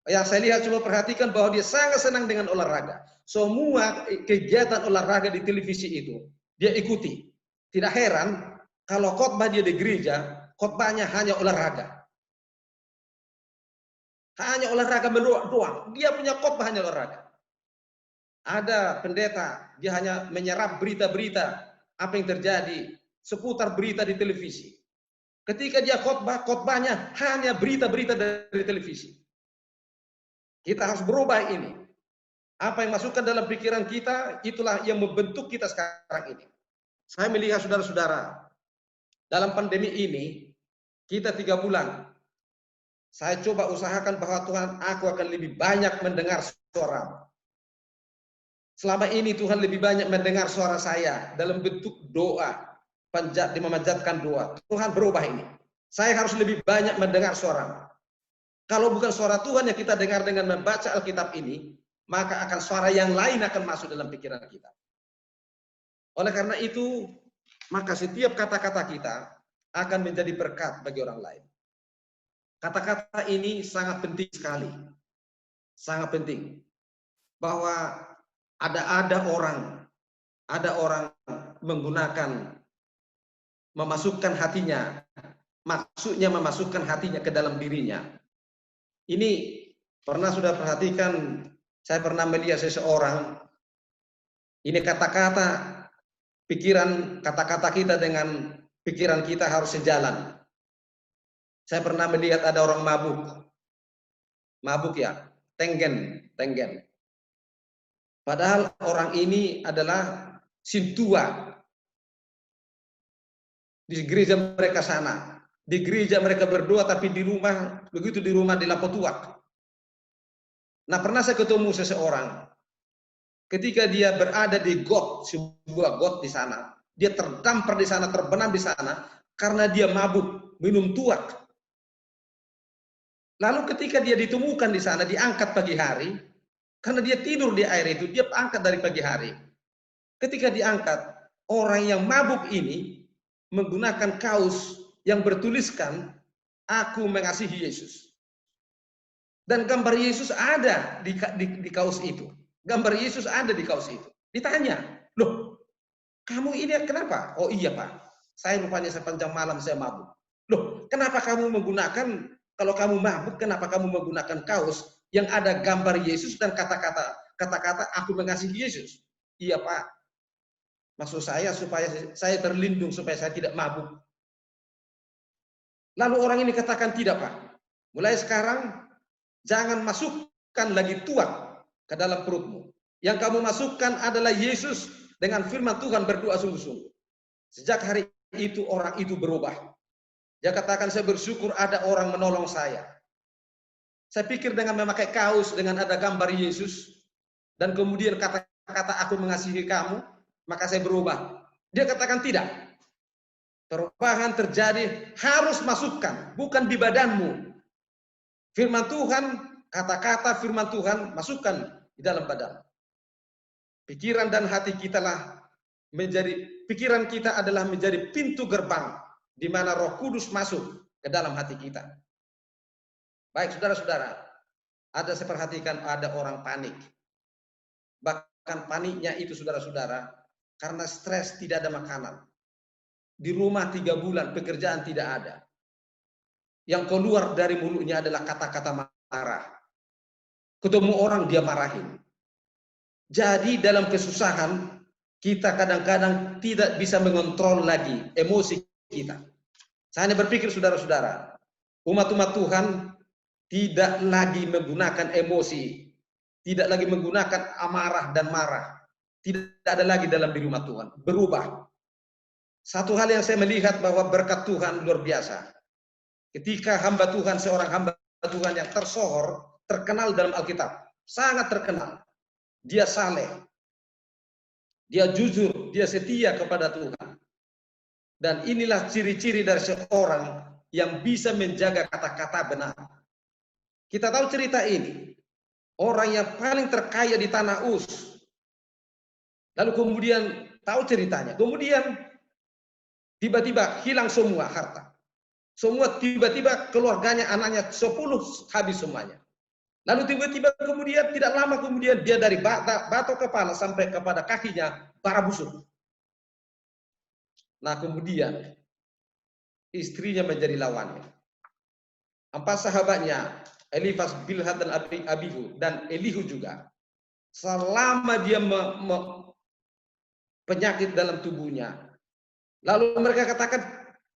Yang saya lihat, coba perhatikan bahwa dia sangat senang dengan olahraga. Semua kegiatan olahraga di televisi itu dia ikuti. Tidak heran kalau khotbah dia di gereja, khotbahnya hanya olahraga. Hanya olahraga doang. Dia punya khotbah hanya olahraga. Ada pendeta, dia hanya menyerap berita-berita apa yang terjadi seputar berita di televisi. Ketika dia khotbahnya hanya berita-berita dari televisi. Kita harus berubah ini. Apa yang masukkan dalam pikiran kita, itulah yang membentuk kita sekarang ini. Saya melihat saudara-saudara, dalam pandemi ini, kita 3 bulan, saya coba usahakan bahwa Tuhan, aku akan lebih banyak mendengar suara. Selama ini Tuhan lebih banyak mendengar suara saya dalam bentuk doa, memanjatkan doa. Tuhan berubah ini. Saya harus lebih banyak mendengar suara. Kalau bukan suara Tuhan yang kita dengar dengan membaca Alkitab ini, maka akan suara yang lain akan masuk dalam pikiran kita. Oleh karena itu, maka setiap kata-kata kita akan menjadi berkat bagi orang lain. Kata-kata ini sangat penting sekali. Sangat penting. Bahwa ada orang menggunakan, memasukkan hatinya, maksudnya memasukkan hatinya ke dalam dirinya. Ini pernah sudah perhatikan, saya pernah melihat seseorang, ini kata-kata, pikiran, kata-kata kita dengan pikiran kita harus sejalan. Saya pernah melihat ada orang mabuk ya, tenggen. Padahal orang ini adalah sintua di gereja mereka sana. Di gereja mereka berdoa, tapi di rumah, begitu di rumah di Lapotuak, Nah, pernah saya ketemu seseorang, ketika dia berada di got, sebuah got di sana, dia terdampar di sana, terbenam di sana, karena dia mabuk, minum tuak. Lalu ketika dia ditemukan di sana, diangkat pagi hari, karena dia tidur di air itu, dia angkat dari pagi hari. Ketika diangkat, orang yang mabuk ini menggunakan kaos yang bertuliskan, "Aku mengasihi Yesus." Dan gambar Yesus ada di kaos itu. Gambar Yesus ada di kaos itu. Ditanya, "Loh, kamu ini kenapa?" "Oh iya Pak, saya rupanya sepanjang malam saya mabuk." "Loh, kenapa kamu menggunakan, kalau kamu mabuk, kenapa kamu menggunakan kaos yang ada gambar Yesus dan kata-kata aku mengasihi Yesus?" "Iya Pak, maksud saya supaya saya terlindung, supaya saya tidak mabuk." Lalu orang ini katakan, "Tidak Pak, mulai sekarang jangan masukkan lagi tuak ke dalam perutmu. Yang kamu masukkan adalah Yesus dengan firman Tuhan, berdoa sungguh-sungguh." Sejak hari itu orang itu berubah. Dia katakan, "Saya bersyukur ada orang menolong saya. Saya pikir dengan memakai kaos dengan ada gambar Yesus dan kemudian kata-kata aku mengasihi kamu, maka saya berubah." Dia katakan tidak. Perubahan terjadi harus masukkan, bukan di badanmu. Firman Tuhan, kata-kata firman Tuhan masukkan di dalam badan. Pikiran dan hati kita pikiran kita adalah menjadi pintu gerbang di mana Roh Kudus masuk ke dalam hati kita. Baik saudara-saudara, saya perhatikan ada orang panik. Bahkan paniknya itu saudara-saudara karena stres, tidak ada makanan. Di rumah 3 bulan pekerjaan tidak ada. Yang keluar dari mulutnya adalah kata-kata marah. Ketemu orang dia marahin. Jadi dalam kesusahan kita kadang-kadang tidak bisa mengontrol lagi emosi kita. Saya hanya berpikir saudara-saudara, umat-umat Tuhan tidak lagi menggunakan emosi, tidak lagi menggunakan amarah dan marah. Tidak ada lagi dalam diri umat Tuhan. Berubah. Satu hal yang saya melihat bahwa berkat Tuhan luar biasa. Ketika hamba Tuhan, seorang hamba Tuhan yang tersohor, terkenal dalam Alkitab, sangat terkenal. Dia saleh, dia jujur, dia setia kepada Tuhan. Dan inilah ciri-ciri dari seorang yang bisa menjaga kata-kata benar. Kita tahu cerita ini, orang yang paling terkaya di tanah Uz. Lalu kemudian tahu ceritanya, kemudian tiba-tiba hilang semua harta. Semua tiba-tiba keluarganya, anaknya 10 habis semuanya. Lalu tiba-tiba kemudian tidak lama kemudian dia dari batok kepala sampai kepada kakinya bara busuk. Nah kemudian istrinya menjadi lawannya. 4 sahabatnya, Elifas, Bilhad dan Abihu dan Elihu juga. Selama dia penyakit dalam tubuhnya. Lalu mereka katakan,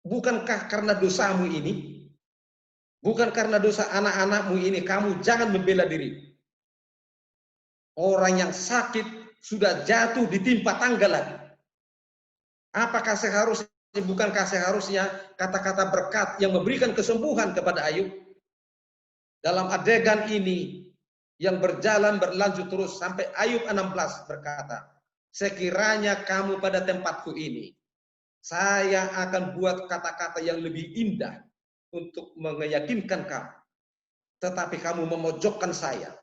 bukankah karena dosamu ini? Bukan karena dosa anak-anakmu ini, kamu jangan membela diri. Orang yang sakit sudah jatuh ditimpa tangga lagi. Apakah bukankah seharusnya kata-kata berkat yang memberikan kesembuhan kepada Ayub? Dalam adegan ini yang berlanjut terus sampai Ayub 16 berkata, "Sekiranya kamu pada tempatku ini, saya akan buat kata-kata yang lebih indah untuk meyakinkan kamu. Tetapi kamu memojokkan saya."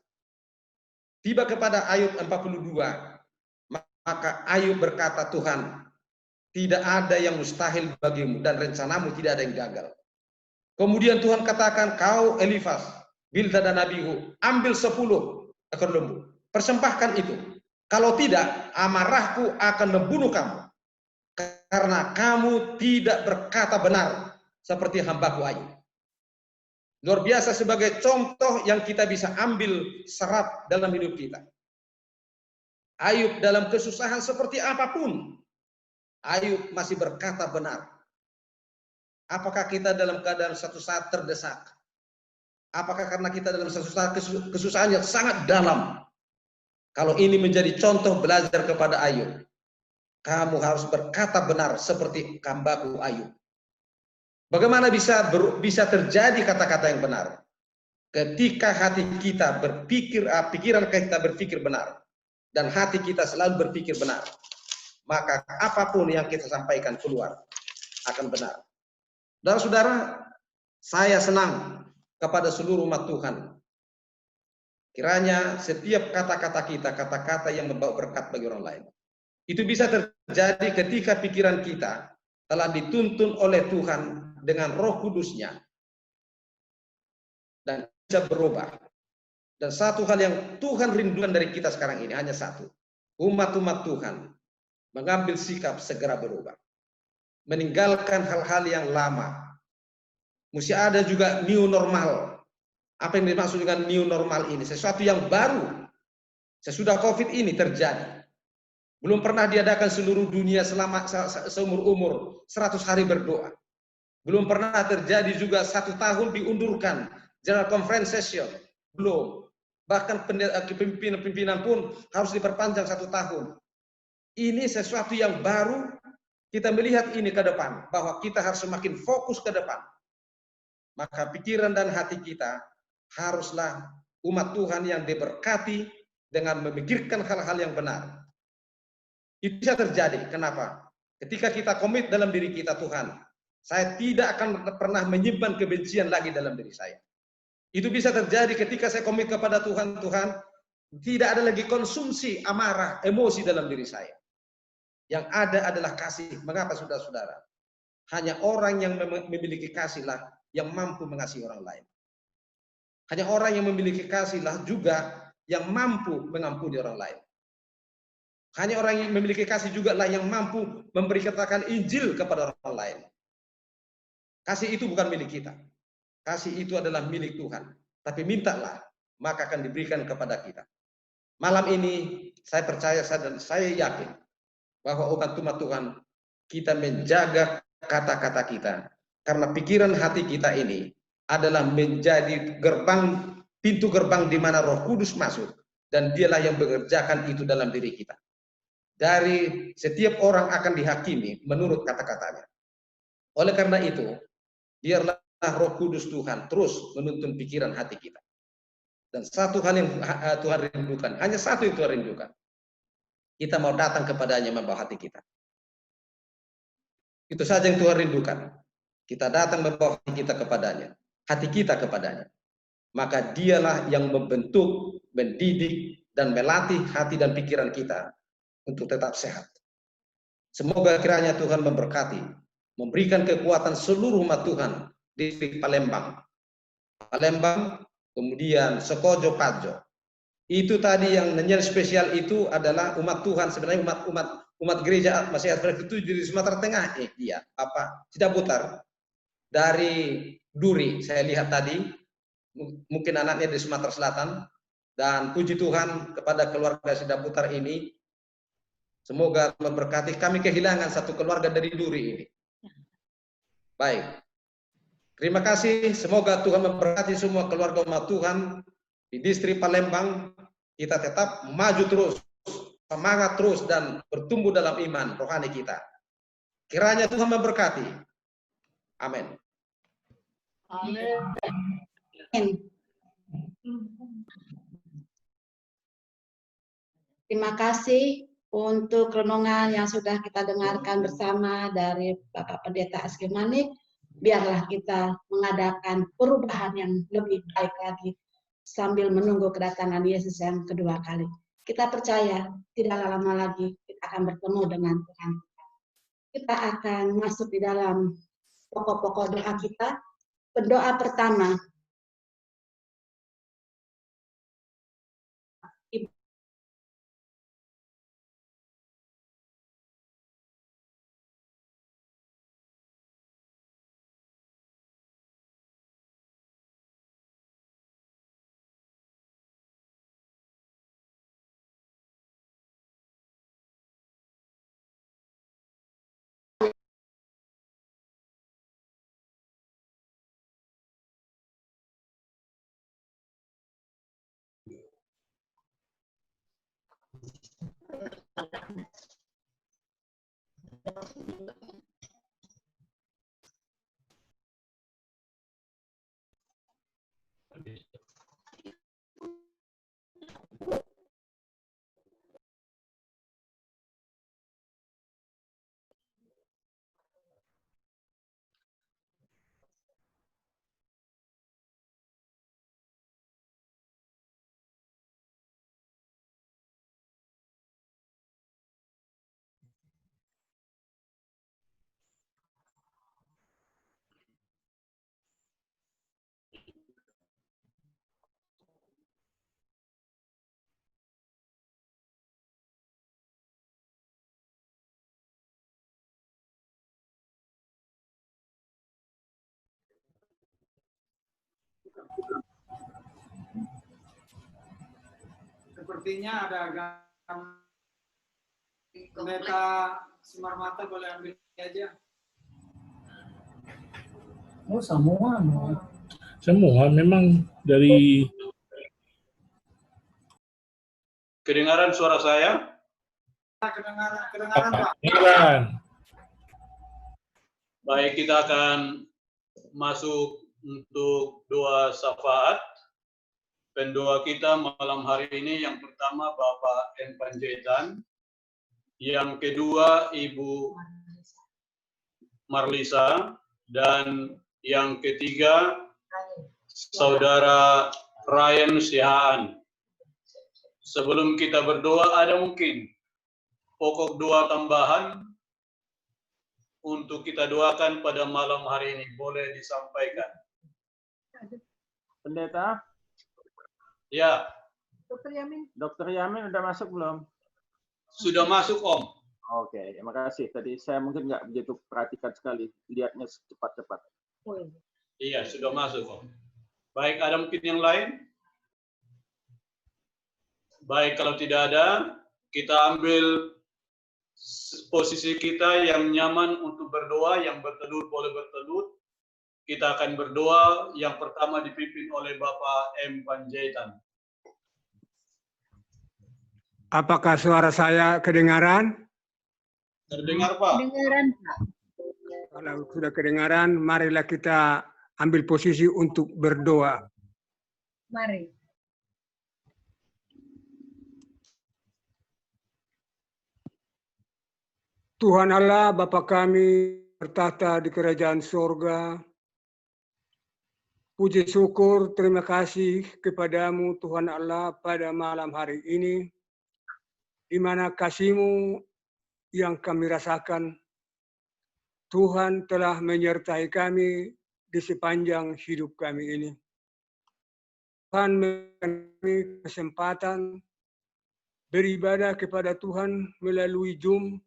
Tiba kepada Ayub 42, maka Ayub berkata, "Tuhan, tidak ada yang mustahil bagimu dan rencanamu tidak ada yang gagal." Kemudian Tuhan katakan, "Kau Elifas, Bildad dan Abihu, ambil 10 ekor lembu, persembahkan itu. Kalau tidak, amarahku akan membunuh kamu. Karena kamu tidak berkata benar seperti hambaku Ayub." Luar biasa sebagai contoh yang kita bisa ambil serap dalam hidup kita. Ayub dalam kesusahan seperti apapun, Ayub masih berkata benar. Apakah kita dalam keadaan satu saat terdesak? Apakah karena kita dalam satu saat kesusahan yang sangat dalam? Kalau ini menjadi contoh belajar kepada Ayub, kamu harus berkata benar seperti hambaku Ayub. Bagaimana bisa terjadi kata-kata yang benar? Ketika hati kita berpikir, pikiran kita berpikir benar, dan hati kita selalu berpikir benar, maka apapun yang kita sampaikan keluar akan benar. Saudara-saudara, saya senang kepada seluruh umat Tuhan. Kiranya setiap kata-kata kita, kata-kata yang membawa berkat bagi orang lain, itu bisa terjadi ketika pikiran kita telah dituntun oleh Tuhan dengan Roh Kudus-Nya dan bisa berubah. Dan satu hal yang Tuhan rindukan dari kita sekarang ini hanya satu. Umat-umat Tuhan mengambil sikap segera berubah. Meninggalkan hal-hal yang lama. Mesti ada juga new normal. Apa yang dimaksud dengan new normal ini? Sesuatu yang baru. Sesudah COVID ini terjadi. Belum pernah diadakan seluruh dunia selama seumur-umur 100 hari berdoa. Belum pernah terjadi juga 1 tahun diundurkan General Conference Session. Belum. Bahkan pimpinan pun harus diperpanjang 1 tahun. Ini sesuatu yang baru. Kita melihat ini ke depan. Bahwa kita harus semakin fokus ke depan. Maka pikiran dan hati kita haruslah umat Tuhan yang diberkati dengan memikirkan hal-hal yang benar. Itu bisa terjadi. Kenapa? Ketika kita komit dalam diri kita, Tuhan, saya tidak akan pernah menyimpan kebencian lagi dalam diri saya. Itu bisa terjadi ketika saya komit kepada Tuhan, Tuhan, tidak ada lagi konsumsi amarah, emosi dalam diri saya. Yang ada adalah kasih. Mengapa, saudara-saudara? Hanya orang yang memiliki kasihlah yang mampu mengasihi orang lain. Hanya orang yang memiliki kasihlah juga yang mampu mengampuni orang lain. Hanya orang yang memiliki kasih juga lah yang mampu memberitakan Injil kepada orang lain. Kasih itu bukan milik kita. Kasih itu adalah milik Tuhan. Tapi mintalah, maka akan diberikan kepada kita. Malam ini saya percaya dan saya yakin bahwa umat Tuhan kita menjaga kata-kata kita. Karena pikiran hati kita ini adalah menjadi gerbang, pintu gerbang di mana Roh Kudus masuk. Dan dialah yang mengerjakan itu dalam diri kita. Dari setiap orang akan dihakimi menurut kata-katanya. Oleh karena itu, biarlah Roh Kudus Tuhan terus menuntun pikiran hati kita. Dan satu hal yang Tuhan rindukan, hanya satu yang Tuhan rindukan. Kita mau datang kepadanya membawa hati kita. Itu saja yang Tuhan rindukan. Kita datang membawa hati kita kepadanya, hati kita kepadanya. Maka dialah yang membentuk, mendidik, dan melatih hati dan pikiran kita untuk tetap sehat. Semoga kiranya Tuhan memberkati, memberikan kekuatan seluruh umat Tuhan di Palembang, kemudian Sekojo Pajo. Itu tadi yang menjadi spesial itu adalah umat Tuhan, sebenarnya umat gereja Masih Advent itu di Sumatera Tengah. Iya, Cidaputar dari Duri. Saya lihat tadi, mungkin anaknya di Sumatera Selatan. Dan puji Tuhan kepada keluarga Cidaputar ini. Semoga memberkati. Kami kehilangan satu keluarga dari Duri ini. Baik. Terima kasih. Semoga Tuhan memberkati semua keluarga umat Tuhan di distrik Palembang. Kita tetap maju terus, semangat terus, dan bertumbuh dalam iman rohani kita. Kiranya Tuhan memberkati. Amin. Amin. Terima kasih untuk renungan yang sudah kita dengarkan bersama dari Bapak Pendeta Aski Manik. Biarlah kita mengadakan perubahan yang lebih baik lagi sambil menunggu kedatangan Yesus yang kedua kali. Kita percaya tidak lama lagi kita akan bertemu dengan Tuhan. Kita akan masuk di dalam pokok-pokok doa kita. Berdoa pertama. Sepertinya ada gambar Pendeta Simarmata, boleh ambil aja. Oh, semua. Semua memang dari Kedengaran suara saya? Kedengaran Pak. Kedengaran. Baik, kita akan masuk untuk doa syafaat. Pendoa kita malam hari ini yang pertama Bapak M. Panjaitan, yang kedua Ibu Marlisa, dan yang ketiga Saudara Ryan Sihaan. Sebelum kita berdoa, ada mungkin pokok doa tambahan untuk kita doakan pada malam hari ini, boleh disampaikan. Pendeta? Ya. Dokter Yamin udah masuk belum? Sudah masuk, Om. Oke, terima kasih. Tadi saya mungkin nggak begitu perhatikan sekali, lihatnya cepat-cepat. Iya, sudah masuk, Om. Baik, ada mungkin yang lain? Baik, kalau tidak ada, kita ambil posisi kita yang nyaman untuk berdoa, yang berteduh boleh berteduh. Kita akan berdoa, yang pertama dipimpin oleh Bapak M. Panjaitan. Apakah suara saya kedengaran? Terdengar, Pak? Kedengaran, Pak. Kalau sudah kedengaran, marilah kita ambil posisi untuk berdoa. Mari. Tuhan Allah, Bapa kami bertahta di kerajaan surga. Puji syukur, terima kasih kepadamu Tuhan Allah pada malam hari ini, di mana kasih-Mu yang kami rasakan, Tuhan telah menyertai kami di sepanjang hidup kami ini. Tuhan memberi kesempatan beribadah kepada Tuhan melalui Zoom,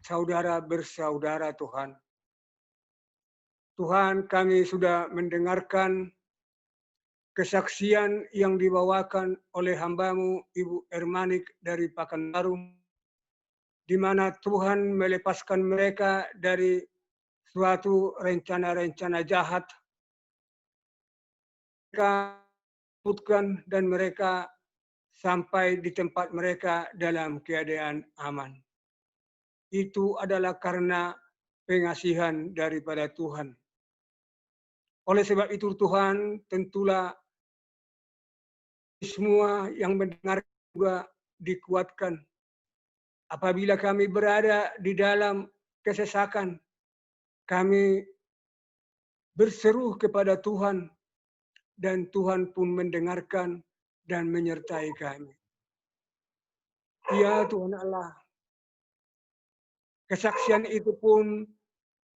saudara bersaudara Tuhan. Tuhan, kami sudah mendengarkan kesaksian yang dibawakan oleh hamba-Mu Ibu Ermanik dari Pekanbaru, di mana Tuhan melepaskan mereka dari suatu rencana-rencana jahat. Mereka sebutkan dan mereka sampai di tempat mereka dalam keadaan aman. Itu adalah karena pengasihan daripada Tuhan. Oleh sebab itu Tuhan, tentulah semua yang mendengar juga dikuatkan. Apabila kami berada di dalam kesesakan, kami berseru kepada Tuhan, dan Tuhan pun mendengarkan dan menyertai kami. Ya Tuhan Allah, kesaksian itu pun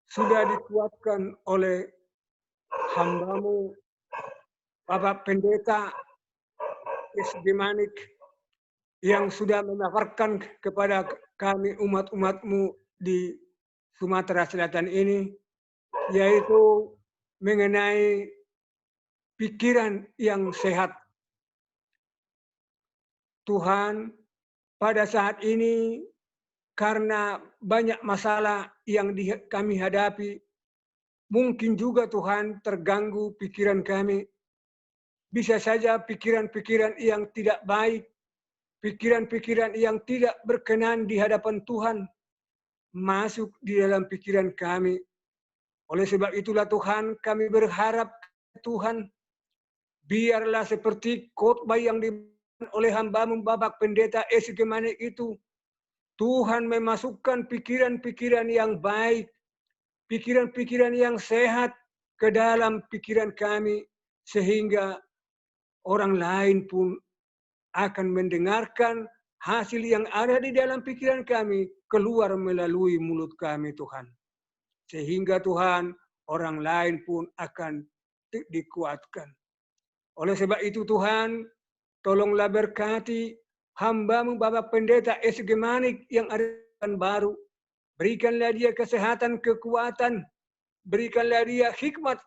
sudah dikuatkan oleh hamba-Mu, Bapak Pendeta S.D. Manik, yang sudah memaparkan kepada kami umat-umat-Mu di Sumatera Selatan ini, yaitu mengenai pikiran yang sehat. Tuhan, pada saat ini karena banyak masalah yang kami hadapi, mungkin juga Tuhan terganggu pikiran kami. Bisa saja pikiran-pikiran yang tidak baik, pikiran-pikiran yang tidak berkenan di hadapan Tuhan masuk di dalam pikiran kami. Oleh sebab itulah Tuhan, kami berharap Tuhan, biarlah seperti khotbah yang diberikan oleh hamba-Mu Bapak Pendeta S.D. Manik itu, Tuhan memasukkan pikiran-pikiran yang baik, pikiran-pikiran yang sehat ke dalam pikiran kami, sehingga orang lain pun akan mendengarkan hasil yang ada di dalam pikiran kami keluar melalui mulut kami, Tuhan. Sehingga Tuhan, orang lain pun akan dikuatkan. Oleh sebab itu Tuhan, tolonglah berkati hamba-Mu Bapak Pendeta S.D. Manik yang ada baru. Berikanlah dia kesehatan, kekuatan. Berikanlah dia hikmat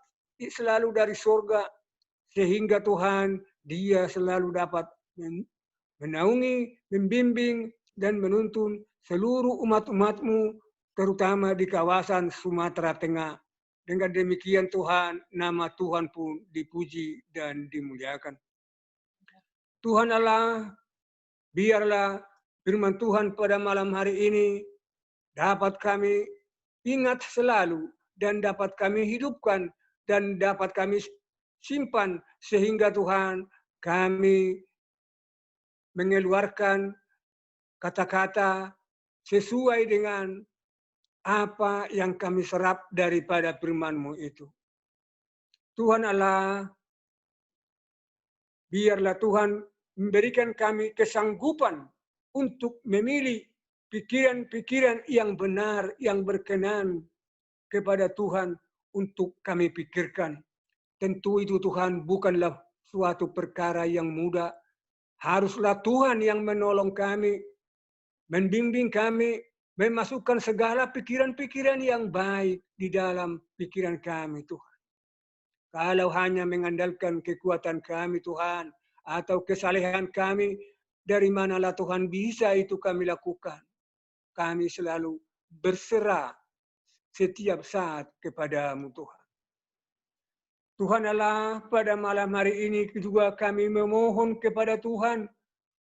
selalu dari surga, sehingga Tuhan Dia selalu dapat menaungi, membimbing, dan menuntun seluruh umat-umat-Mu, terutama di kawasan Sumatera Tengah. Dengan demikian Tuhan, nama Tuhan pun dipuji dan dimuliakan. Tuhan Allah, biarlah firman Tuhan pada malam hari ini dapat kami ingat selalu dan dapat kami hidupkan dan dapat kami simpan sehingga Tuhan kami mengeluarkan kata-kata sesuai dengan apa yang kami serap daripada firman-Mu itu. Tuhan Allah, biarlah Tuhan memberikan kami kesanggupan untuk memilih pikiran-pikiran yang benar, yang berkenan kepada Tuhan untuk kami pikirkan. Tentu itu Tuhan bukanlah suatu perkara yang mudah. Haruslah Tuhan yang menolong kami, membimbing kami, memasukkan segala pikiran-pikiran yang baik di dalam pikiran kami, Tuhan. Kalau hanya mengandalkan kekuatan kami, Tuhan, atau kesalehan kami, dari manalah Tuhan bisa itu kami lakukan. Kami selalu berserah setiap saat kepada-Mu, Tuhan. Tuhan Allah, pada malam hari ini juga kami memohon kepada Tuhan.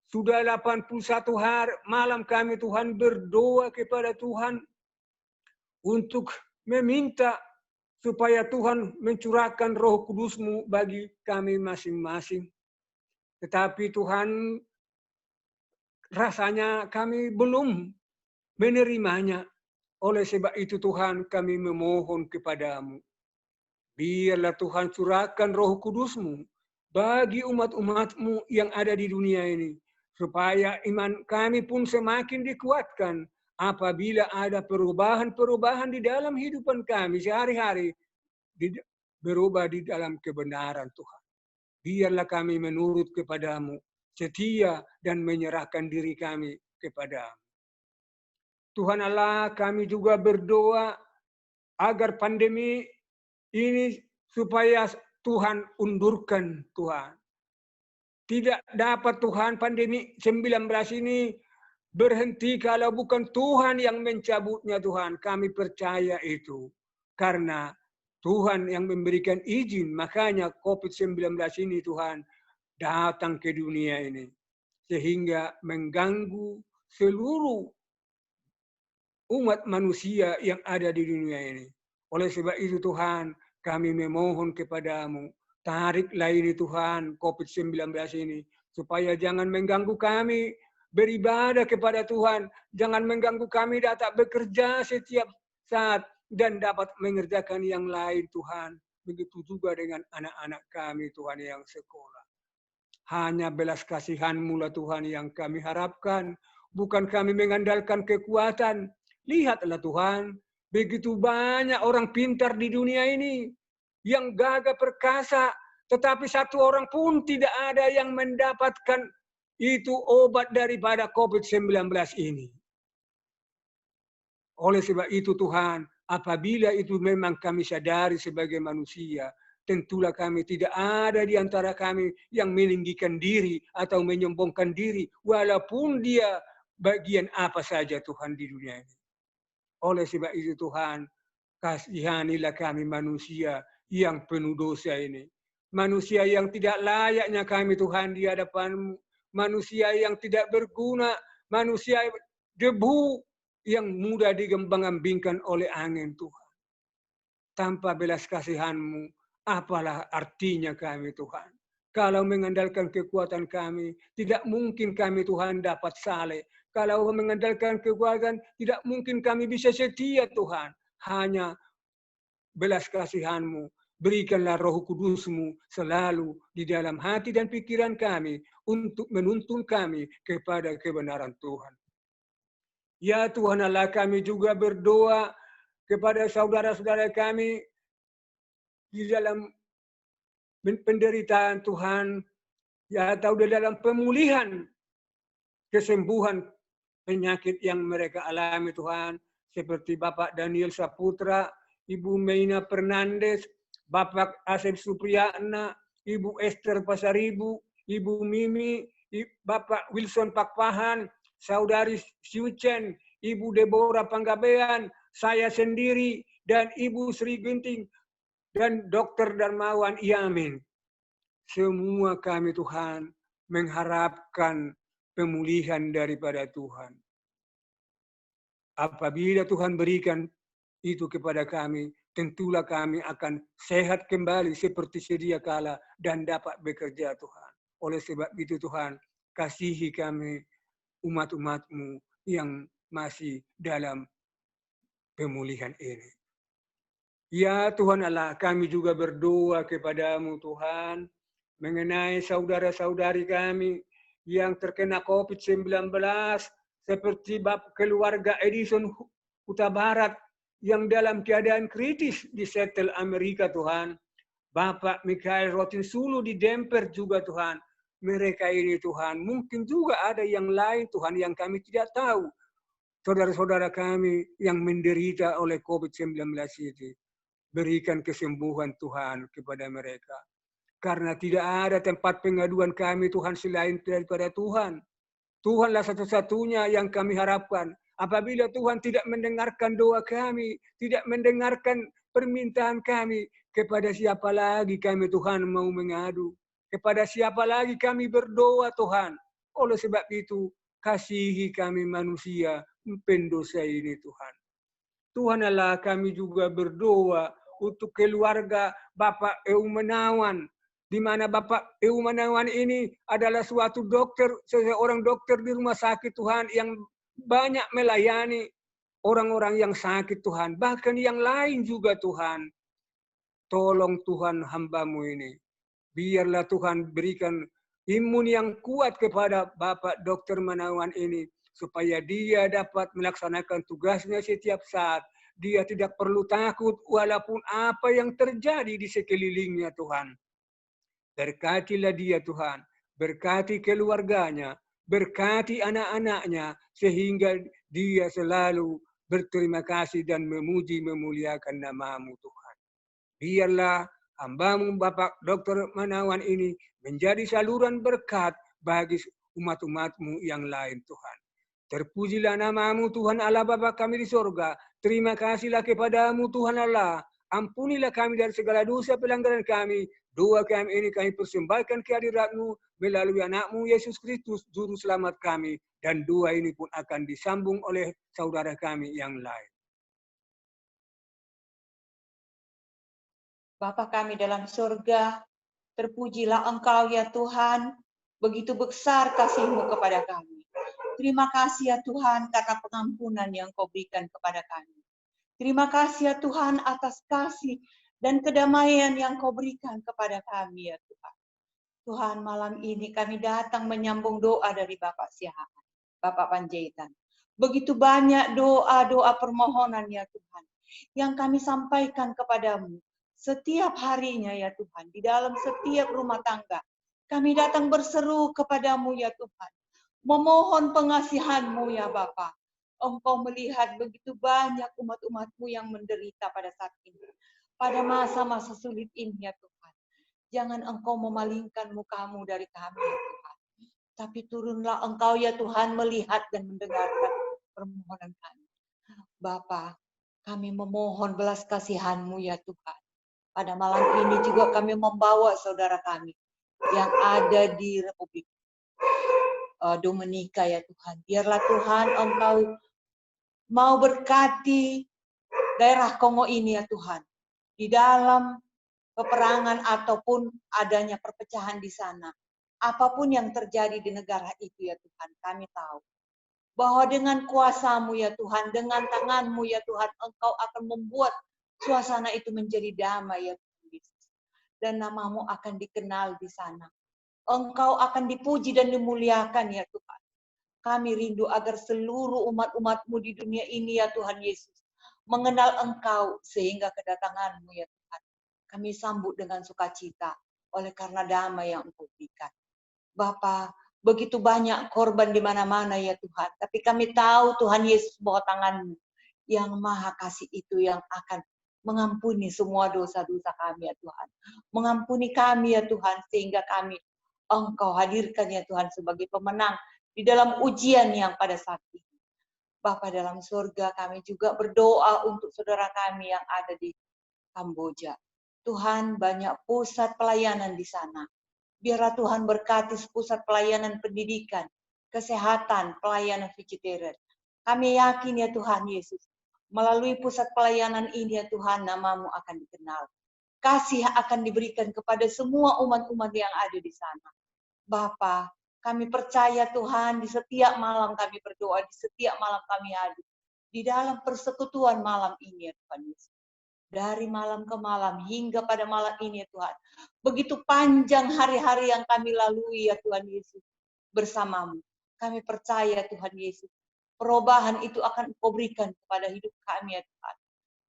Sudah 81 hari malam kami Tuhan berdoa kepada Tuhan untuk meminta supaya Tuhan mencurahkan Roh Kudus-Mu bagi kami masing-masing. Tetapi Tuhan, rasanya kami belum menerimanya. Oleh sebab itu Tuhan, kami memohon kepada-Mu. Biarlah Tuhan curahkan Roh Kudus-Mu bagi umat-umat-Mu yang ada di dunia ini. Supaya iman kami pun semakin dikuatkan apabila ada perubahan-perubahan di dalam kehidupan kami sehari-hari, berubah di dalam kebenaran Tuhan. Biarlah kami menurut kepada-Mu, setia dan menyerahkan diri kami kepada-Mu. Tuhan Allah, kami juga berdoa agar pandemi ini supaya Tuhan undurkan, Tuhan. Tidak dapat Tuhan pandemi 19 ini berhenti kalau bukan Tuhan yang mencabutnya, Tuhan. Kami percaya itu. Karena Tuhan yang memberikan izin, makanya COVID-19 ini Tuhan datang ke dunia ini. Sehingga mengganggu seluruh umat manusia yang ada di dunia ini. Oleh sebab itu Tuhan, kami memohon kepada-Mu, tariklah ini Tuhan, COVID-19 ini, supaya jangan mengganggu kami beribadah kepada Tuhan, jangan mengganggu kami dapat bekerja setiap saat, dan dapat mengerjakan yang lain Tuhan. Begitu juga dengan anak-anak kami Tuhan yang sekolah. Hanya belas kasihan-Mu lah Tuhan yang kami harapkan, bukan kami mengandalkan kekuatan. Lihatlah Tuhan, begitu banyak orang pintar di dunia ini, yang gagah perkasa, tetapi satu orang pun tidak ada yang mendapatkan itu obat daripada COVID-19 ini. Oleh sebab itu Tuhan, apabila itu memang kami sadari sebagai manusia, tentulah kami tidak ada di antara kami yang meninggikan diri atau menyombongkan diri, walaupun dia bagian apa saja Tuhan di dunia ini. Oleh sebab itu Tuhan, kasihanilah kami manusia yang penuh dosa ini. Manusia yang tidak layaknya kami Tuhan di hadapan-Mu. Manusia yang tidak berguna. Manusia debu yang mudah digembang-ambingkan oleh angin Tuhan. Tanpa belas kasihan-Mu, apalah artinya kami Tuhan. Kalau mengandalkan kekuatan kami, tidak mungkin kami Tuhan dapat saleh. Kalau mengandalkan kekuatan, tidak mungkin kami bisa setia Tuhan. Hanya belas kasihan-Mu, berikanlah Roh Kudus-Mu selalu di dalam hati dan pikiran kami untuk menuntun kami kepada kebenaran Tuhan. Ya Tuhan Allah, kami juga berdoa kepada saudara-saudara kami di dalam penderitaan Tuhan, ya atau di dalam pemulihan kesembuhan penyakit yang mereka alami Tuhan, seperti Bapak Daniel Saputra, Ibu Meina Fernandes, Bapak Asep Supriyatna, Ibu Esther Pasaribu, Ibu Mimi, Bapak Wilson Pakpahan, Saudari Siuchen, Ibu Deborah Panggabean, saya sendiri, dan Ibu Sri Ginting, dan Dr. Darmawan Yamin. Semua kami Tuhan mengharapkan pemulihan daripada Tuhan. Apabila Tuhan berikan itu kepada kami, tentulah kami akan sehat kembali seperti sedia kala dan dapat bekerja Tuhan. Oleh sebab itu Tuhan, kasihi kami umat-umat-Mu yang masih dalam pemulihan ini. Ya Tuhan Allah, kami juga berdoa kepada-Mu Tuhan, mengenai saudara-saudari kami yang terkena COVID-19, seperti keluarga Edison Huta Barat yang dalam keadaan kritis di Seattle, Amerika Tuhan. Bapak Mikhail Rotinsulu di Denver juga Tuhan. Mereka ini Tuhan, mungkin juga ada yang lain Tuhan yang kami tidak tahu. Saudara-saudara kami yang menderita oleh COVID-19 itu. Berikan kesembuhan Tuhan kepada mereka. Karena tidak ada tempat pengaduan kami Tuhan selain daripada Tuhan. Tuhanlah satu-satunya yang kami harapkan. Apabila Tuhan tidak mendengarkan doa kami, tidak mendengarkan permintaan kami, kepada siapa lagi kami Tuhan mau mengadu? Kepada siapa lagi kami berdoa Tuhan? Oleh sebab itu, kasihi kami manusia pendosa ini Tuhan. Tuhan Allah, kami juga berdoa untuk keluarga Bapak Eumenawan, di mana Bapak Eumenawan ini adalah suatu dokter, seorang dokter di rumah sakit Tuhan yang banyak melayani orang-orang yang sakit Tuhan, bahkan yang lain juga Tuhan. Tolong Tuhan hamba-Mu ini. Biarlah Tuhan berikan imun yang kuat kepada Bapak Dr. Menawan ini, supaya dia dapat melaksanakan tugasnya setiap saat. Dia tidak perlu takut walaupun apa yang terjadi di sekelilingnya Tuhan. Berkatilah dia Tuhan, berkati keluarganya, berkati anak-anaknya, sehingga dia selalu berterima kasih dan memuji memuliakan nama-Mu Tuhan. Biarlah hamba-Mu Bapak Dr. Menawan ini menjadi saluran berkat bagi umat-umat-Mu yang lain Tuhan. Terpujilah nama-Mu Tuhan Allah Bapa kami di sorga. Terima kasihlah kepada-Mu Tuhan Allah. Ampunilah kami dari segala dosa pelanggaran kami. Doa kami ini kami persembahkan kehadirat-Mu melalui anak-Mu Yesus Kristus, Juru Selamat kami. Dan doa ini pun akan disambung oleh saudara kami yang lain. Bapa kami dalam surga, terpujilah Engkau ya Tuhan. Begitu besar kasih-Mu kepada kami. Terima kasih ya Tuhan karena pengampunan yang Kau berikan kepada kami. Terima kasih ya Tuhan atas kasih dan kedamaian yang Kau berikan kepada kami ya Tuhan. Tuhan, malam ini kami datang menyambung doa dari Bapak Siahaan, Bapak Panjaitan. Begitu banyak doa-doa permohonan ya Tuhan yang kami sampaikan kepadamu setiap harinya ya Tuhan, di dalam setiap rumah tangga. Kami datang berseru kepadamu ya Tuhan, memohon pengasihan-Mu ya Bapa. Engkau melihat begitu banyak umat-umat-Mu yang menderita pada saat ini. Pada masa-masa sulit ini ya Tuhan. Jangan Engkau memalingkan muka-Mu dari kami ya Tuhan. Tapi turunlah Engkau ya Tuhan melihat dan mendengarkan permohonan kami. Bapa, kami memohon belas kasihan-Mu ya Tuhan. Pada malam ini juga kami membawa saudara kami yang ada di Republik Dominika ya Tuhan. Biarlah Tuhan Engkau mau berkati daerah Kongo ini ya Tuhan. Di dalam peperangan ataupun adanya perpecahan di sana. Apapun yang terjadi di negara itu ya Tuhan, kami tahu. Bahwa dengan kuasa-Mu ya Tuhan, dengan tangan-Mu ya Tuhan, Engkau akan membuat suasana itu menjadi damai ya Tuhan Yesus. Dan nama-Mu akan dikenal di sana. Engkau akan dipuji dan dimuliakan ya Tuhan. Kami rindu agar seluruh umat-umat-Mu di dunia ini ya Tuhan Yesus mengenal Engkau sehingga kedatangan-Mu ya Tuhan. Kami sambut dengan sukacita oleh karena damai yang Engkau berikan. Bapa, begitu banyak korban di mana-mana ya Tuhan. Tapi kami tahu Tuhan Yesus bahwa tangan-Mu yang maha kasih itu yang akan mengampuni semua dosa-dosa kami ya Tuhan. Mengampuni kami ya Tuhan, sehingga kami Engkau hadirkan ya Tuhan sebagai pemenang di dalam ujian yang pada saat ini. Bapa dalam surga, kami juga berdoa untuk saudara kami yang ada di Kamboja. Tuhan, banyak pusat pelayanan di sana. Biarlah Tuhan berkati pusat pelayanan pendidikan, kesehatan, pelayanan vegetarian. Kami yakin ya Tuhan Yesus, melalui pusat pelayanan ini ya Tuhan, nama-Mu akan dikenal. Kasih akan diberikan kepada semua umat-umat yang ada di sana. Bapa, kami percaya Tuhan, di setiap malam kami berdoa, di setiap malam kami hadir. Di dalam persekutuan malam ini ya Tuhan Yesus. Dari malam ke malam hingga pada malam ini ya Tuhan. Begitu panjang hari-hari yang kami lalui ya Tuhan Yesus. Bersama-Mu. Kami percaya Tuhan Yesus. Perubahan itu akan Engkau berikan kepada hidup kami ya Tuhan.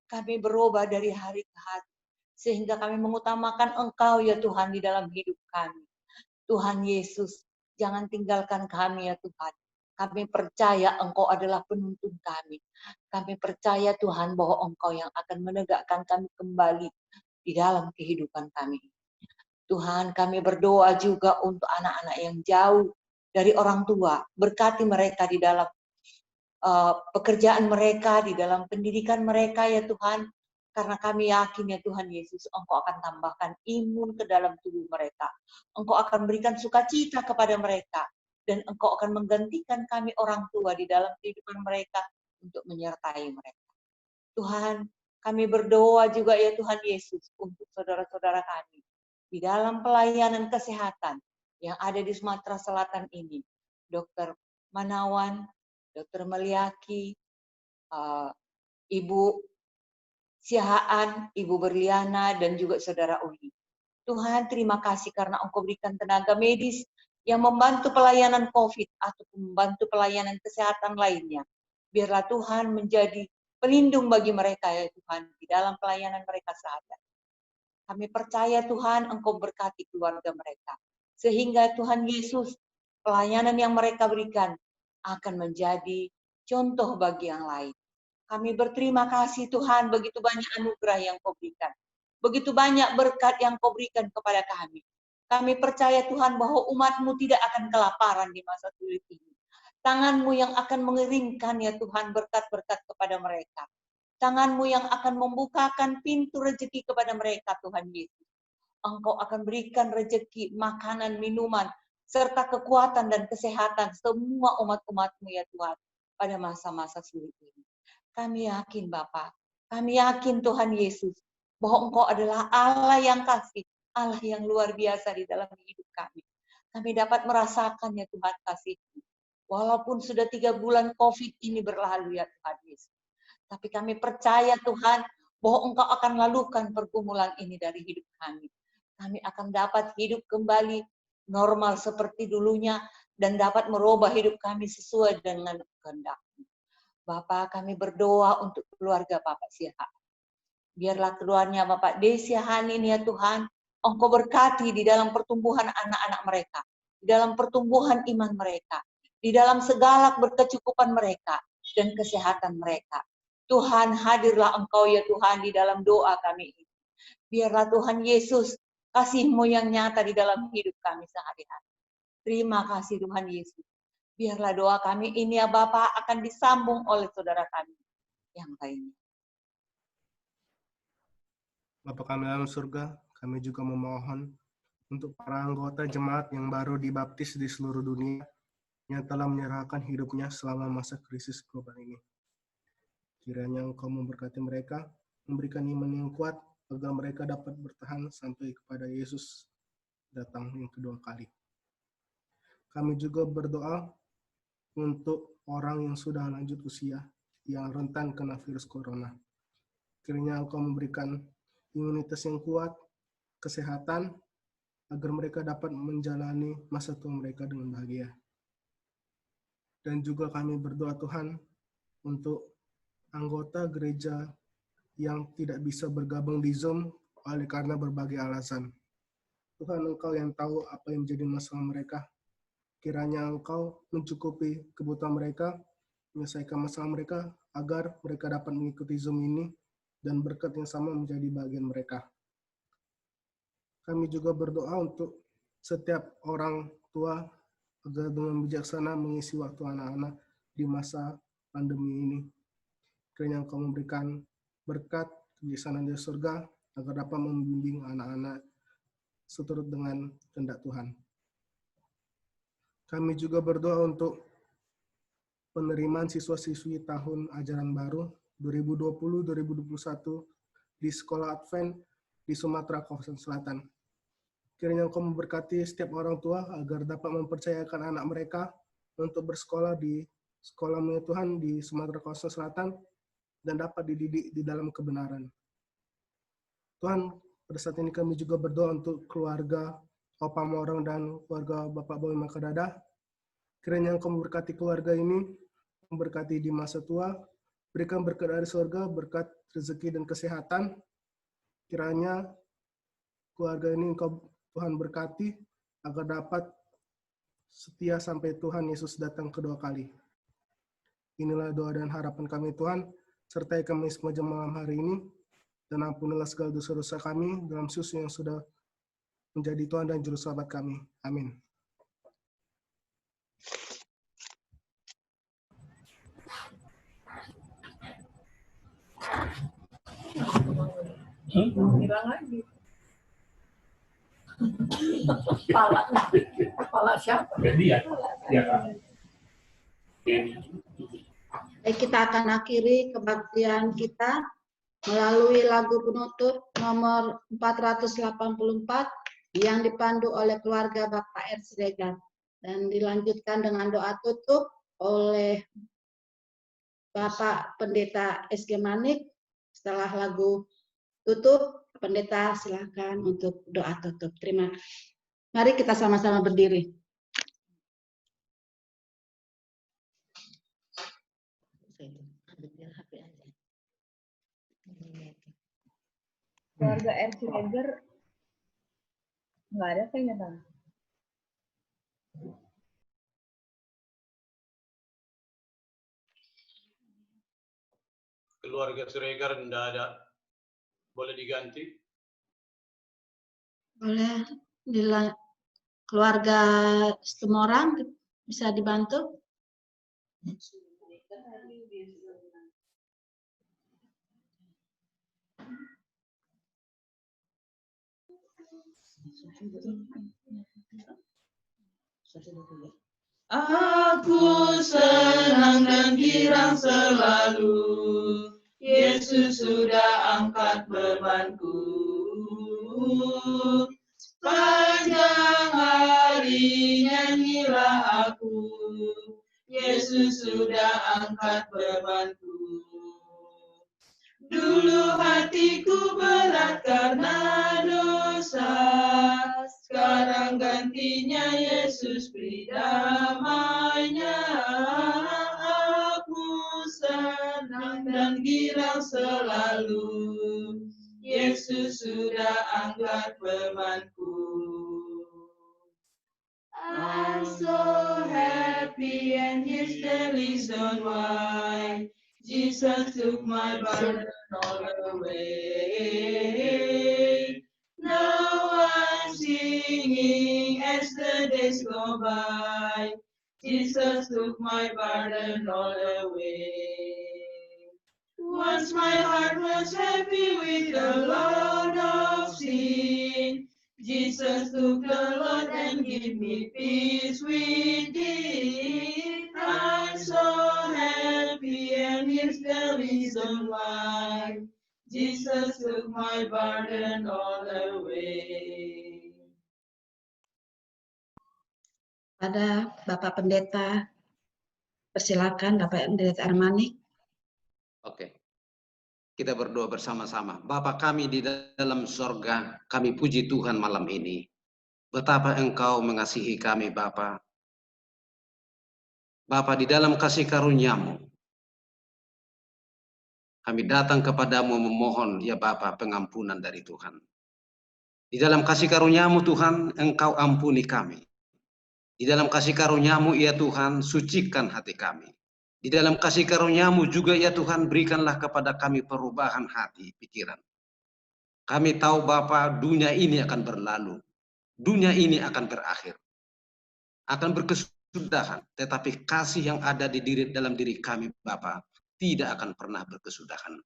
Kami berubah dari hari ke hari. Sehingga kami mengutamakan Engkau ya Tuhan di dalam hidup kami. Tuhan Yesus, jangan tinggalkan kami ya Tuhan. Kami percaya Engkau adalah penuntun kami. Kami percaya Tuhan bahwa Engkau yang akan menegakkan kami kembali di dalam kehidupan kami. Tuhan, kami berdoa juga untuk anak-anak yang jauh dari orang tua. Berkati mereka di dalam pekerjaan mereka, di dalam pendidikan mereka ya Tuhan. Karena kami yakin ya Tuhan Yesus, Engkau akan tambahkan imun ke dalam tubuh mereka. Engkau akan berikan sukacita kepada mereka. Dan Engkau akan menggantikan kami orang tua di dalam kehidupan mereka untuk menyertai mereka. Tuhan, kami berdoa juga ya Tuhan Yesus untuk saudara-saudara kami. Di dalam pelayanan kesehatan yang ada di Sumatera Selatan ini. Dr. Manawan, Dr. Meliaki, Ibu Sihaan, Ibu Berliana, dan juga Saudara Uli. Tuhan, terima kasih karena Engkau berikan tenaga medis yang membantu pelayanan COVID atau membantu pelayanan kesehatan lainnya. Biarlah Tuhan menjadi pelindung bagi mereka ya Tuhan, di dalam pelayanan mereka sehari-hari. Kami percaya Tuhan, Engkau berkati keluarga mereka. Sehingga Tuhan Yesus, pelayanan yang mereka berikan akan menjadi contoh bagi yang lain. Kami berterima kasih Tuhan, begitu banyak anugerah yang Kau berikan. Begitu banyak berkat yang Kau berikan kepada kami. Kami percaya Tuhan bahwa umat-Mu tidak akan kelaparan di masa sulit ini. Tangan-Mu yang akan mengeringkan ya Tuhan berkat-berkat kepada mereka. Tangan-Mu yang akan membukakan pintu rezeki kepada mereka Tuhan Yesus. Engkau akan berikan rezeki, makanan, minuman, serta kekuatan dan kesehatan semua umat-umat-Mu ya Tuhan pada masa-masa sulit ini. Kami yakin Bapa, kami yakin Tuhan Yesus, bahwa Engkau adalah Allah yang kasih, Allah yang luar biasa di dalam hidup kami. Kami dapat merasakan ya Tuhan kasih-Mu. Walaupun sudah 3 bulan COVID ini berlalu ya Tuhan Yesus. Tapi kami percaya Tuhan, bahwa Engkau akan lalukan pergumulan ini dari hidup kami. Kami akan dapat hidup kembali normal seperti dulunya, dan dapat merubah hidup kami sesuai dengan kehendak-Mu. Bapak, kami berdoa untuk keluarga Bapak Sihaan. Biarlah keluarnya Bapak Desihaan ini ya Tuhan, Engkau berkati di dalam pertumbuhan anak-anak mereka, di dalam pertumbuhan iman mereka, di dalam segala berkecukupan mereka, dan kesehatan mereka. Tuhan, hadirlah Engkau ya Tuhan di dalam doa kami ini. Biarlah Tuhan Yesus, kasih-Mu yang nyata di dalam hidup kami sehari-hari. Terima kasih Tuhan Yesus. Biarlah doa kami ini ya Bapa akan disambung oleh saudara kami yang lainnya. Bapa kami dalam surga, kami juga memohon untuk para anggota jemaat yang baru dibaptis di seluruh dunia yang telah menyerahkan hidupnya selama masa krisis global ini. Kiranya Engkau memberkati mereka, memberikan iman yang kuat agar mereka dapat bertahan sampai kepada Yesus datang yang kedua kali. Kami juga berdoa untuk orang yang sudah lanjut usia, yang rentan kena virus corona. Kiranya Engkau memberikan imunitas yang kuat, kesehatan, agar mereka dapat menjalani masa tua mereka dengan bahagia. Dan juga kami berdoa Tuhan untuk anggota gereja yang tidak bisa bergabung di Zoom oleh karena berbagai alasan. Tuhan, Engkau yang tahu apa yang menjadi masalah mereka. Kiranya Engkau mencukupi kebutuhan mereka, menyelesaikan masalah mereka, agar mereka dapat mengikuti Zoom ini dan berkat yang sama menjadi bagian mereka. Kami juga berdoa untuk setiap orang tua agar dengan bijaksana mengisi waktu anak-anak di masa pandemi ini. Kiranya Engkau memberikan berkat kebijaksanaan dari surga agar dapat membimbing anak-anak seturut dengan kehendak Tuhan. Kami juga berdoa untuk penerimaan siswa-siswi tahun ajaran baru 2020-2021 di Sekolah Advent di Sumatera Kawasan Selatan. Kiranya Engkau memberkati setiap orang tua agar dapat mempercayakan anak mereka untuk bersekolah di sekolah milik Tuhan di Sumatera Kawasan Selatan dan dapat dididik di dalam kebenaran. Tuhan, pada saat ini kami juga berdoa untuk keluarga Opa Morong dan keluarga Bapak Boy Makadada. Kiranya Engkau memberkati keluarga ini, memberkati di masa tua, berikan berkat dari surga, berkat rezeki dan kesehatan. Kiranya keluarga ini Engkau Tuhan berkati agar dapat setia sampai Tuhan Yesus datang kedua kali. Inilah doa dan harapan kami Tuhan, sertai kami semua malam hari ini, dan ampunilah segala dosa-dosa kami dalam Yesus yang sudah menjadi Tuhan dan Juru Selamat kami. Amin. Hilang lagi. Kepala siapa? Dia. Baik, kita akan akhiri kebaktian kita melalui lagu penutup nomor 484 yang dipandu oleh keluarga Bapak R. Siregar dan dilanjutkan dengan doa tutup oleh Bapak Pendeta SG Manik. Setelah lagu tutup, Pendeta silakan untuk doa tutup. Terima kasih. Mari kita sama-sama berdiri. Keluarga R. Siregar nggak ada kayaknya, Bang. Keluarga Siregar tidak ada. Boleh diganti? Boleh. Keluarga Setemorang bisa dibantu? Aku senang dan girang selalu, Yesus sudah angkat bebanku. Sepanjang hari nyanyilah aku, Yesus sudah angkat bebanku. Dulu hatiku berat karena dosa, sekarang gantinya Yesus beri damainya. Aku senang dan girang selalu, Yesus sudah angkat bebanku. I'm so happy and here's the reason why Jesus took my burden all away. Now I'm singing as the days go by. Jesus took my burden all away. Once my heart was heavy with the load of sin, Jesus took the load and gave me peace within. I'm so happy and here's the reason why Jesus took my burden all away. Pada Bapak Pendeta, persilakan Bapak Pendeta Armanik. Oke. Kita berdoa bersama-sama. Bapa kami di dalam sorga, kami puji Tuhan malam ini. Betapa Engkau mengasihi kami, Bapa. Bapa, di dalam kasih karunia-Mu, kami datang kepadamu memohon, ya Bapa, pengampunan dari Tuhan. Di dalam kasih karunia-Mu, Tuhan, Engkau ampuni kami. Di dalam kasih karunia-Mu, ya Tuhan, sucikan hati kami. Di dalam kasih karunia-Mu juga ya Tuhan, berikanlah kepada kami perubahan hati, pikiran. Kami tahu Bapa, dunia ini akan berlalu. Dunia ini akan berakhir. Akan berkesudahan. Tetapi kasih yang ada di dalam diri kami Bapa, tidak akan pernah berkesudahan.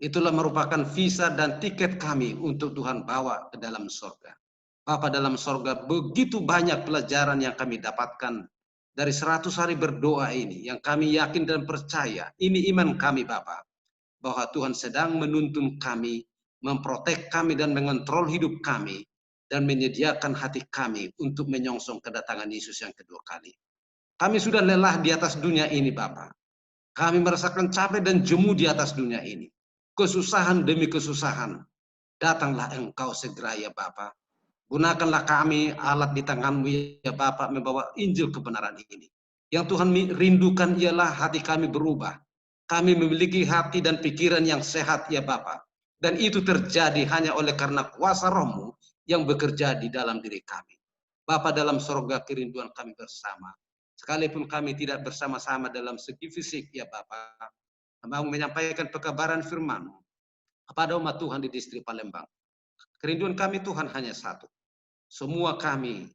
Itulah merupakan visa dan tiket kami untuk Tuhan bawa ke dalam sorga. Bapa dalam sorga, begitu banyak pelajaran yang kami dapatkan dari 100 hari berdoa ini, yang kami yakin dan percaya, ini iman kami Bapa, bahwa Tuhan sedang menuntun kami, memprotek kami dan mengontrol hidup kami, dan menyediakan hati kami untuk menyongsong kedatangan Yesus yang kedua kali. Kami sudah lelah di atas dunia ini Bapa. Kami merasakan capek dan jemu di atas dunia ini. Kesusahan demi kesusahan. Datanglah Engkau segera ya Bapa. Gunakanlah kami alat di tangan-Mu ya Bapa, membawa Injil kebenaran ini. Yang Tuhan rindukan ialah hati kami berubah. Kami memiliki hati dan pikiran yang sehat ya Bapa. Dan itu terjadi hanya oleh karena kuasa Roh-Mu yang bekerja di dalam diri kami. Bapa dalam sorga, kerinduan kami bersama. Sekalipun kami tidak bersama-sama dalam segi fisik ya Bapa, mau menyampaikan pekabaran firman-Mu kepada umat Tuhan di distrik Palembang. Kerinduan kami Tuhan hanya satu. Semua kami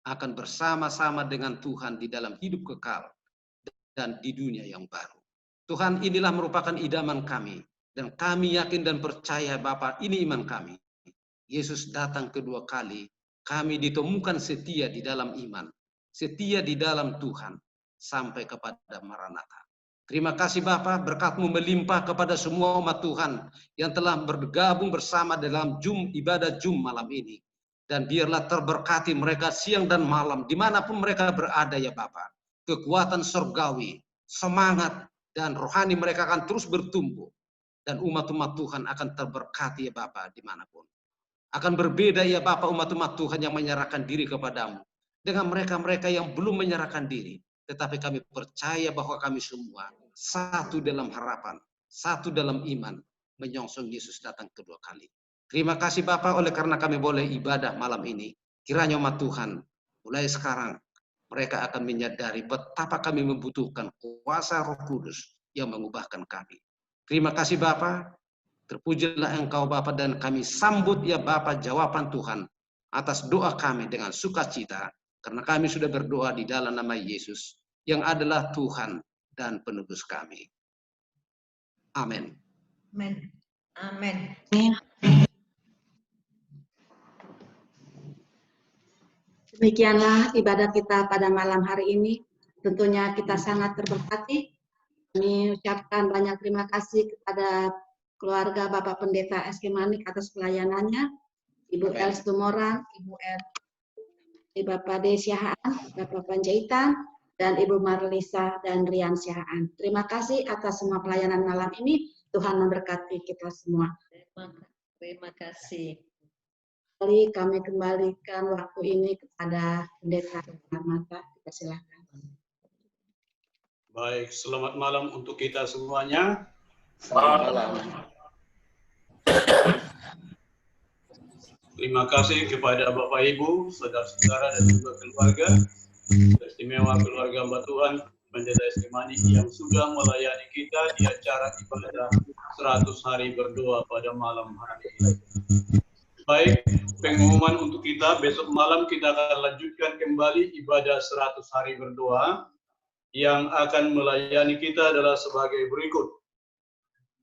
akan bersama-sama dengan Tuhan di dalam hidup kekal dan di dunia yang baru. Tuhan, inilah merupakan idaman kami. Dan kami yakin dan percaya Bapa, ini iman kami. Yesus datang kedua kali, kami ditemukan setia di dalam iman. Setia di dalam Tuhan sampai kepada Maranatha. Terima kasih Bapa, berkat-Mu melimpah kepada semua umat Tuhan yang telah bergabung bersama dalam ibadah Jum malam ini. Dan biarlah terberkati mereka siang dan malam, dimanapun mereka berada ya Bapa. Kekuatan surgawi, semangat, dan rohani mereka akan terus bertumbuh. Dan umat-umat Tuhan akan terberkati ya Bapa dimanapun. Akan berbeda ya Bapa umat-umat Tuhan yang menyerahkan diri kepada-Mu. Dengan mereka-mereka yang belum menyerahkan diri. Tetapi kami percaya bahwa kami semua satu dalam harapan, satu dalam iman, menyongsong Yesus datang kedua kali. Terima kasih Bapa oleh karena kami boleh ibadah malam ini. Kiranya umat Tuhan, mulai sekarang mereka akan menyadari betapa kami membutuhkan kuasa Roh Kudus yang mengubahkan kami. Terima kasih Bapa, terpujilah Engkau Bapa, dan kami sambut ya Bapa jawaban Tuhan atas doa kami dengan sukacita. Karena kami sudah berdoa di dalam nama Yesus, yang adalah Tuhan dan penebus kami. Amin. Amin. Amin. Demikianlah ibadah kita pada malam hari ini. Tentunya kita sangat terberkati. Kami ucapkan banyak terima kasih kepada keluarga Bapak Pendeta S.K. Manik atas pelayanannya, Ibu Els Tumoran, Ibu Bapak D. Siahaan, Bapak Panjaitan, dan Ibu Marlisa dan Rian Siahaan. Terima kasih atas semua pelayanan malam ini. Tuhan memberkati kita semua. Terima kasih. Kami kembalikan waktu ini kepada Pendeta Marmata. Silakan. Baik, selamat malam untuk kita semuanya. Selamat malam. Terima kasih kepada Bapak Ibu, saudara-saudara dan juga keluarga, istimewa keluarga Mbak Tuhan, Pendeta S.K. Manik yang sudah melayani kita di acara ibadah 100 hari berdoa pada malam hari ini. Baik, pengumuman untuk kita, besok malam kita akan lanjutkan kembali ibadah 100 hari berdoa. Yang akan melayani kita adalah sebagai berikut.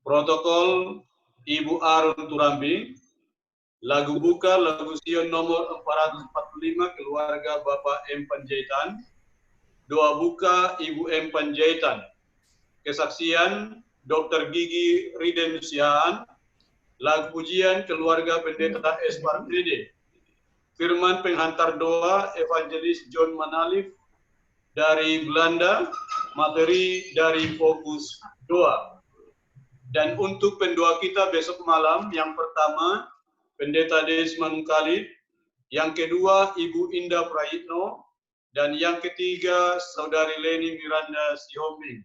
Protokol Ibu Arun Turambi, lagu buka, lagu Sion nomor 445, keluarga Bapak M. Panjaitan. Doa buka, Ibu M. Panjaitan. Kesaksian, Dr. Gigi Riden Siahaan. Lagu pujian, keluarga Pendeta S. Partride. Firman penghantar doa, Evangelis John Manalif dari Belanda. Materi dari Fokus Doa. Dan untuk pendoa kita besok malam, yang pertama, Pendeta Desmond Khalid, yang kedua Ibu Indah Prayitno, dan yang ketiga Saudari Leni Miranda Sihombing.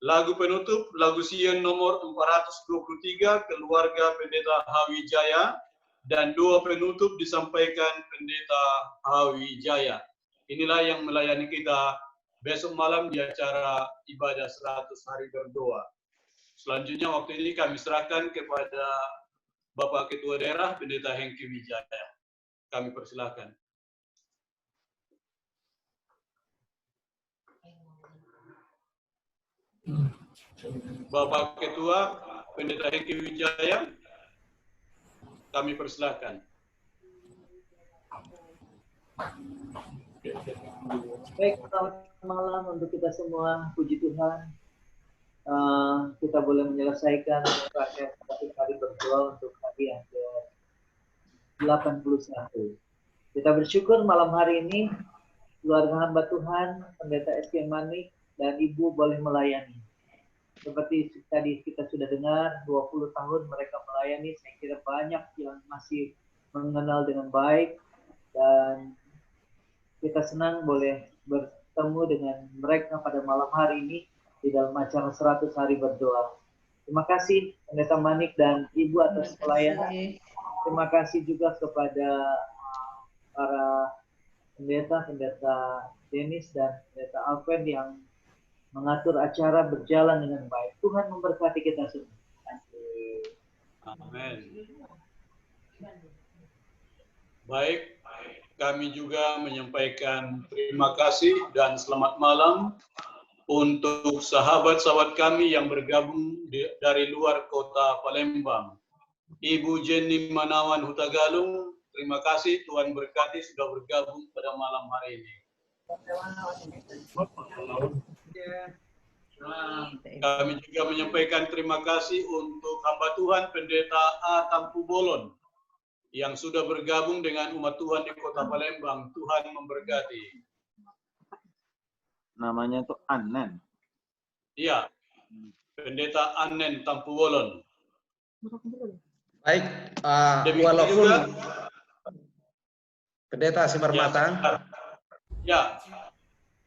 Lagu penutup, lagu Sion nomor 423, keluarga Pendeta Hawi Jaya, dan doa penutup disampaikan Pendeta Hawi Jaya. Inilah yang melayani kita besok malam di acara ibadah 100 hari berdoa. Selanjutnya waktu ini kami serahkan kepada Bapak Ketua Daerah Pendeta Hengki Wijaya. Kami persilahkan. Bapak Ketua Pendeta Hengki Wijaya, kami persilahkan. Baik, selamat malam untuk kita semua. Puji Tuhan, kita boleh menyelesaikan rangkaian 100 hari berdoa untuk hari yang ke-81. Kita bersyukur malam hari ini keluarga hamba Tuhan, Pendeta S.K. Manik dan Ibu boleh melayani. Seperti tadi kita sudah dengar, 20 tahun mereka melayani. Saya kira banyak yang masih mengenal dengan baik, dan kita senang boleh bertemu dengan mereka pada malam hari ini di dalam acara 100 hari berdoa. Terima kasih Pendeta Manik dan Ibu atas pelayanan. Terima kasih juga kepada para pendeta Dennis dan pendeta Alven yang mengatur acara berjalan dengan baik. Tuhan memberkati kita semua. Amin. Baik, kami juga menyampaikan terima kasih dan selamat malam untuk sahabat-sahabat kami yang bergabung dari luar kota Palembang. Ibu Jenny Manawan Hutagalung, terima kasih, Tuhan berkati sudah bergabung pada malam hari ini. Kami juga menyampaikan terima kasih untuk hamba Tuhan Pendeta A. Tampu Bolon yang sudah bergabung dengan umat Tuhan di kota Palembang. Tuhan memberkati. Namanya itu Anen. Iya, Pendeta Anen Tampu Bolon. Baik, walaupun juga, Pendeta Simarmata, ya,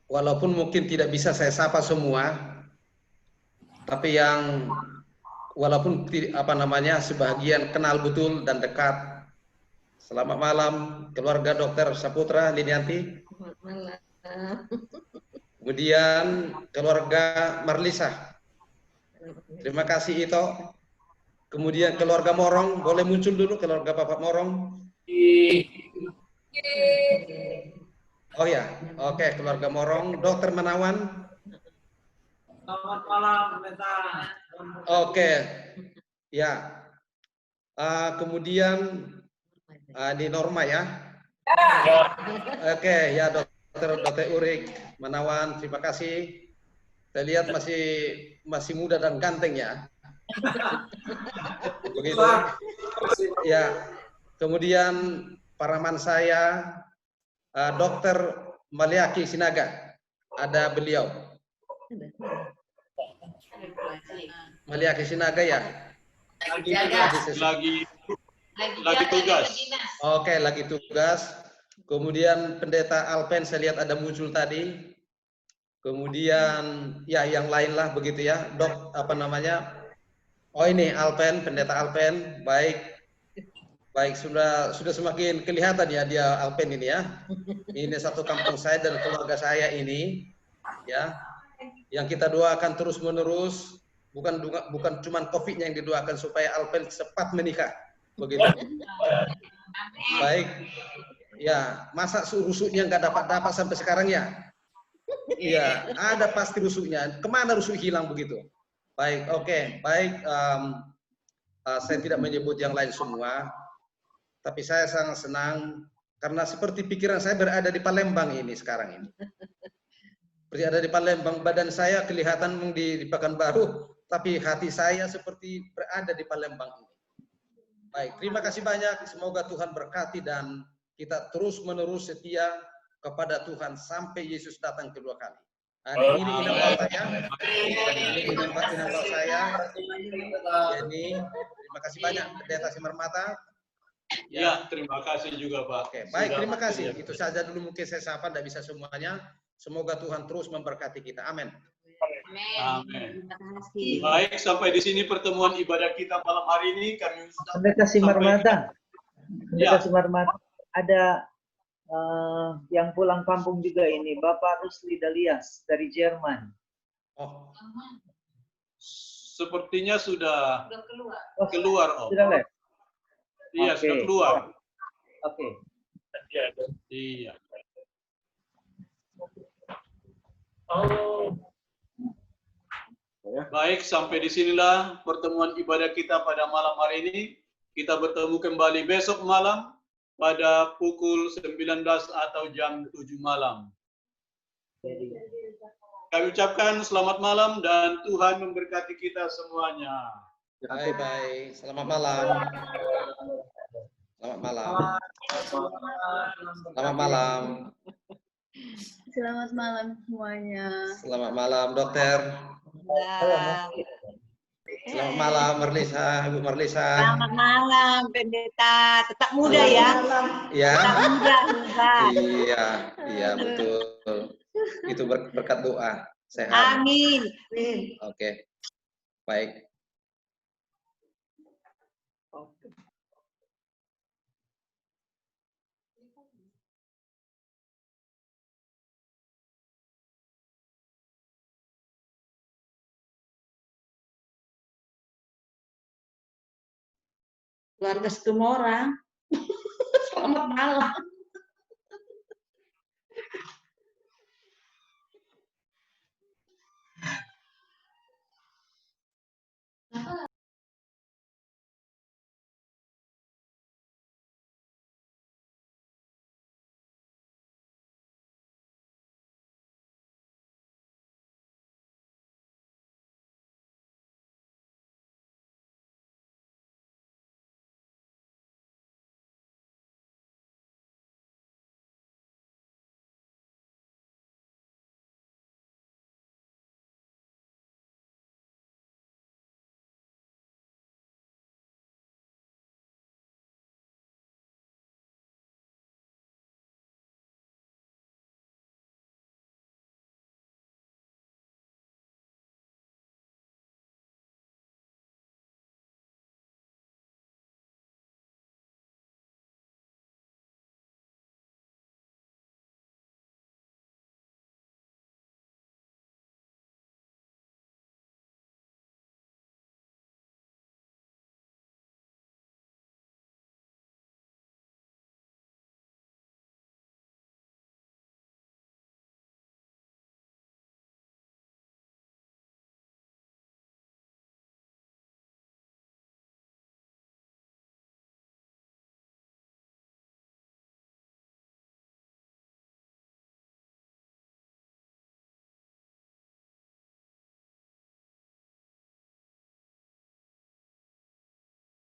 walaupun mungkin tidak bisa saya sapa semua, tapi yang walaupun sebagian kenal betul dan dekat. Selamat malam keluarga Dokter Saputra Linianti. Selamat malam. Kemudian keluarga Marlisa. Terima kasih Ito. Kemudian keluarga Morong, boleh muncul dulu keluarga Bapak Morong. Oh ya, oke, keluarga Morong, Dokter Manawan. Selamat malam, Pendeta. Oke, ya. Kemudian di Norma ya. Oke, ya Dokter Urik Manawan, terima kasih. Saya lihat masih muda dan ganteng ya. Begitu. Ya. Kemudian paraman saya Dokter Maliaki Sinaga, ada beliau. Maliaki Sinaga ya. Lagi tugas. Oke, lagi tugas. Kemudian Pendeta Alpen saya lihat ada muncul tadi. Kemudian ya yang lain lah begitu ya. Dok Oh ini Alpen, Pendeta Alpen, baik. Baik, sudah semakin kelihatan ya dia Alpen ini ya. Ini satu kampung saya dan keluarga saya ini ya. Yang kita doakan terus-menerus, bukan cuma COVID-nya yang didoakan supaya Alpen cepat menikah. Begitu. Baik. Ya, masa rusuknya nggak dapat sampai sekarang ya? Iya, ada pasti rusuknya. Kemana rusuk hilang begitu? Baik, oke, baik. Saya tidak menyebut yang lain semua, tapi saya sangat senang karena seperti pikiran saya berada di Palembang ini sekarang ini. Berada di Palembang, badan saya kelihatan di Pekanbaru, tapi hati saya seperti berada di Palembang ini. Baik, terima kasih banyak. Semoga Tuhan berkati dan kita terus-menerus setia kepada Tuhan sampai Yesus datang kedua kali. Ini inambal saya. Ini inambal saya. Jadi, terima kasih banyak Pendeta Simarmata. Ya, terima kasih juga Pak. Oke, baik, terima kasih. Itu saja dulu mungkin saya sapa, tidak bisa semuanya. Semoga Tuhan terus memberkati kita. Amin. Amin. Baik, sampai di sini pertemuan ibadah kita malam hari ini. Kami Pendeta Simarmata. Pendeta Simarmata, ada yang pulang kampung juga ini, Bapak Rusli Dalias dari Jerman. Oh, sepertinya sudah Oh, keluar, Om. sudah live? Iya, Oke. sudah keluar. Oke. Iya. Baik, sampai di sinilah pertemuan ibadah kita pada malam hari ini. Kita bertemu kembali besok malam pada pukul 19 atau jam 7 malam. Kami ucapkan selamat malam dan Tuhan memberkati kita semuanya. bye. Selamat malam. Selamat malam. Selamat malam. Selamat malam semuanya. Selamat malam, Dokter. Selamat malam, Marlisa, Ibu Marlisa. Selamat malam, Pendeta. Tetap muda ya. Ya. Tetap muda, Hebat. Iya betul. Itu berkat doa. Sehat. Amin. Oke. Baik. Keluarga Setumora. Selamat malam.